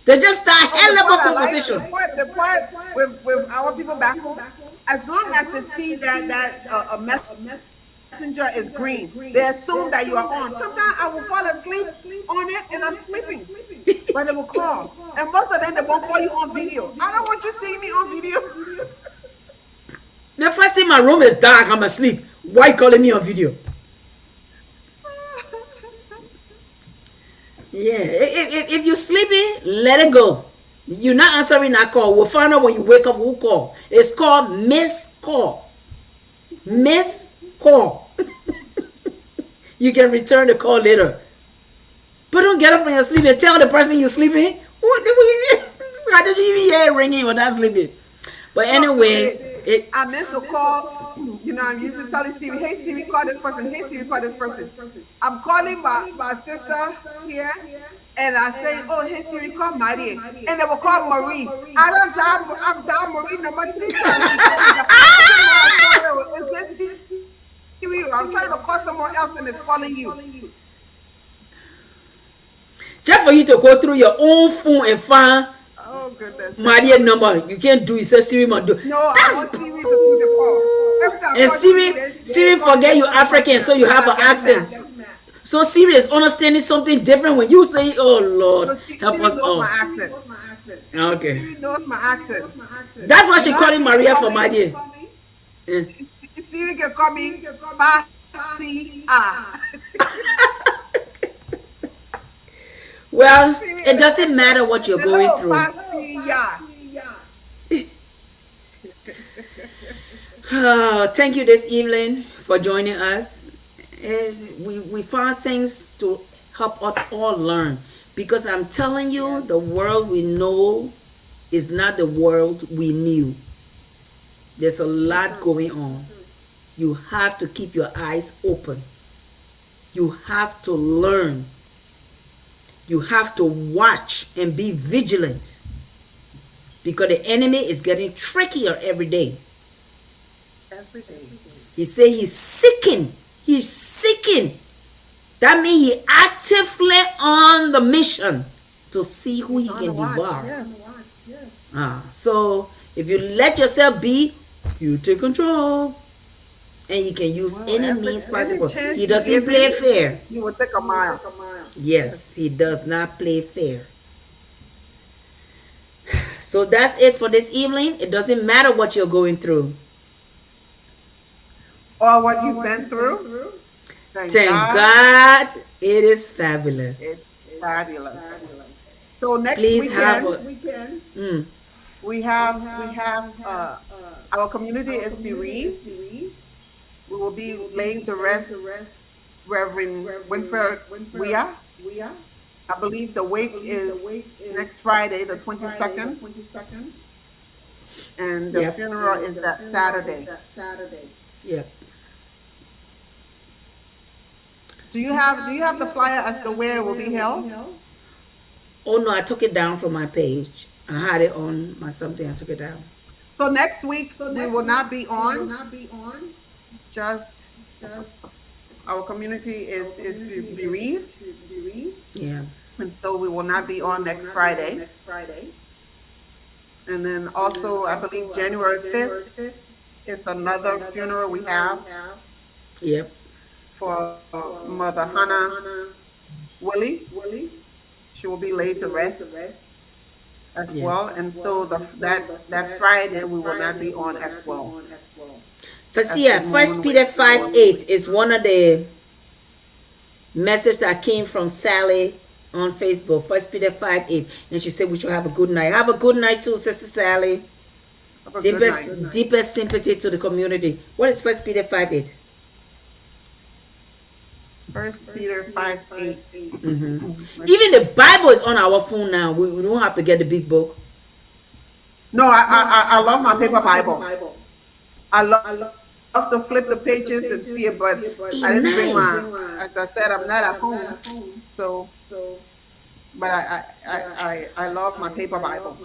[SPEAKER 4] They just start hell of a conversation.
[SPEAKER 1] The part with our people back home, as long as they see that a messenger is green, they assume that you are on. Sometimes I will fall asleep on it and I'm sleeping, but they will call. And most of them, they won't call you on video. I don't want you seeing me on video.
[SPEAKER 4] The first thing, my room is dark, I'm asleep. Why calling me on video? Yeah, if you're sleeping, let it go. You're not answering that call. We'll find out when you wake up who call. It's called missed call. Missed call. You can return the call later. But don't get up when you're sleeping and tell the person you're sleeping. How did you even hear it ringing when not sleeping? But anyway,
[SPEAKER 1] I meant to call, I'm usually telling Stevie, hey Stevie, call this person, hey Stevie, call this person. I'm calling my sister here, and I say, oh, hey Stevie, call Marie. And they will call Marie. I've dialed Marie number 3 times. Is this Stevie? I'm trying to call someone else and it's calling you.
[SPEAKER 4] Just for you to go through your own phone and find
[SPEAKER 1] oh goodness,
[SPEAKER 4] Maria number, you can't do it. Say Siri must do.
[SPEAKER 1] No, I want Siri to do the call. every time I
[SPEAKER 4] And
[SPEAKER 1] call Siri,
[SPEAKER 4] Siri
[SPEAKER 1] they call me
[SPEAKER 4] forget you
[SPEAKER 1] another
[SPEAKER 4] African, so you
[SPEAKER 1] and
[SPEAKER 4] have
[SPEAKER 1] I
[SPEAKER 4] an
[SPEAKER 1] get mad.
[SPEAKER 4] accent. So Siri is understanding something different when you say, "Oh Lord,
[SPEAKER 1] So
[SPEAKER 4] help
[SPEAKER 1] Siri
[SPEAKER 4] us
[SPEAKER 1] knows
[SPEAKER 4] all."
[SPEAKER 1] my accent.
[SPEAKER 4] Okay,
[SPEAKER 1] Siri knows my accent.
[SPEAKER 4] that's why
[SPEAKER 1] You
[SPEAKER 4] she
[SPEAKER 1] know how
[SPEAKER 4] calling
[SPEAKER 1] Siri can
[SPEAKER 4] Maria
[SPEAKER 1] call
[SPEAKER 4] for
[SPEAKER 1] me?
[SPEAKER 4] my dear. Eh.
[SPEAKER 1] Siri can call me Fasia.
[SPEAKER 4] Well,
[SPEAKER 1] Siri,
[SPEAKER 4] it doesn't matter what you're going
[SPEAKER 1] hello,
[SPEAKER 4] through.
[SPEAKER 1] Fasia.
[SPEAKER 4] Thank you this evening for joining us. And we found things to help us all learn. Because I'm telling you, the world we know is not the world we knew. There's a lot going on. You have to keep your eyes open. You have to learn. You have to watch and be vigilant. Because the enemy is getting trickier every day.
[SPEAKER 1] Every day.
[SPEAKER 4] He said he's seeking. He's seeking. That means he actively on the mission to see who he
[SPEAKER 1] On the
[SPEAKER 4] can
[SPEAKER 1] watch,
[SPEAKER 4] devour.
[SPEAKER 1] yes.
[SPEAKER 4] So if you let yourself be, you take control. And he can use
[SPEAKER 1] Well,
[SPEAKER 4] any
[SPEAKER 1] every
[SPEAKER 4] means possible.
[SPEAKER 1] chance
[SPEAKER 4] He
[SPEAKER 1] you
[SPEAKER 4] doesn't
[SPEAKER 1] give
[SPEAKER 4] play
[SPEAKER 1] me,
[SPEAKER 4] fair.
[SPEAKER 1] you will take a mile.
[SPEAKER 4] Yes, he does not play fair. So that's it for this evening. It doesn't matter what you're going through.
[SPEAKER 1] Or what you've been through. Thank
[SPEAKER 4] Thank
[SPEAKER 1] God.
[SPEAKER 4] God it is fabulous.
[SPEAKER 1] It's fabulous. So next
[SPEAKER 4] Please have
[SPEAKER 1] weekend
[SPEAKER 4] a mm,
[SPEAKER 1] we have our community is bereaved. We will be laying to rest Reverend Winfred Weah. I believe the wake is next Friday, the 22nd, and the
[SPEAKER 4] yep,
[SPEAKER 1] funeral is that Saturday.
[SPEAKER 4] yep.
[SPEAKER 1] Do you have the flyer as to where it will be held?
[SPEAKER 4] Oh no, I took it down from my page. I had it on my something. I took it down.
[SPEAKER 1] So next week we will not be on. Just our community is bereaved,
[SPEAKER 4] Yeah.
[SPEAKER 1] and so we will not be on next Friday. And then also, I believe January 5th is another funeral we have
[SPEAKER 4] Yep.
[SPEAKER 1] for Mother Hannah Willie. She will be laid to rest as
[SPEAKER 4] Yeah.
[SPEAKER 1] well, and so that Friday we will not be on as well. As the
[SPEAKER 4] Fasia, First
[SPEAKER 1] moon
[SPEAKER 4] Peter
[SPEAKER 1] waits for
[SPEAKER 4] 5:8 is one of the message that came from Sally on Facebook. First Peter 5:8, and she said we should have a good night. Have a good night too, Sister Sally.
[SPEAKER 1] Have a good night.
[SPEAKER 4] Deepest sympathy to the community. What is First Peter 5:8?
[SPEAKER 1] First Peter 5:8.
[SPEAKER 4] Even the Bible is on our phone now. We don't have to get the big book.
[SPEAKER 1] No, I love my paper Bible. I love to flip the pages and see it, but
[SPEAKER 4] It's
[SPEAKER 1] I didn't bring
[SPEAKER 4] nice.
[SPEAKER 1] my. As I said, I'm not at home, so. But I love my paper Bible.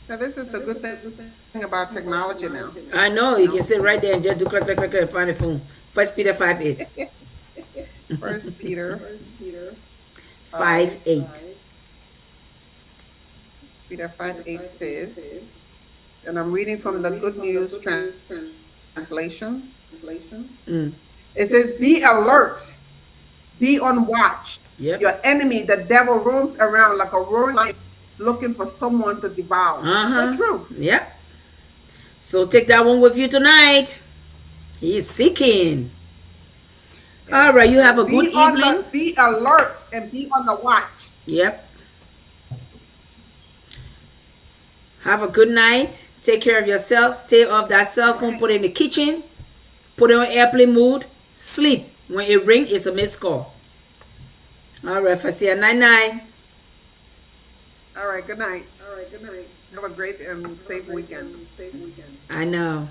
[SPEAKER 1] So this is the good thing about technology now.
[SPEAKER 4] I know you can sit right there and just do click, click, click, click, and find the phone. First Peter 5:8.
[SPEAKER 1] First Peter
[SPEAKER 4] 5:8.
[SPEAKER 1] Peter 5:8 says, and I'm reading from the Good News translation.
[SPEAKER 4] Mm.
[SPEAKER 1] It says, "Be alert, be on watch.
[SPEAKER 4] Yep.
[SPEAKER 1] Your enemy, the devil, roams around like a roaring lion, looking for someone to devour." So true.
[SPEAKER 4] Yep. So take that one with you tonight. He's seeking. All right, you have a good evening.
[SPEAKER 1] Be alert and be on the watch.
[SPEAKER 4] Yep. Have a good night. Take care of yourself. Stay off that cell phone. Put it in the kitchen. Put it on airplane mode. Sleep. When it rings, it's a missed call. All right, Fasia. Night.
[SPEAKER 1] All right, good night. Have a great and safe weekend.
[SPEAKER 4] I know.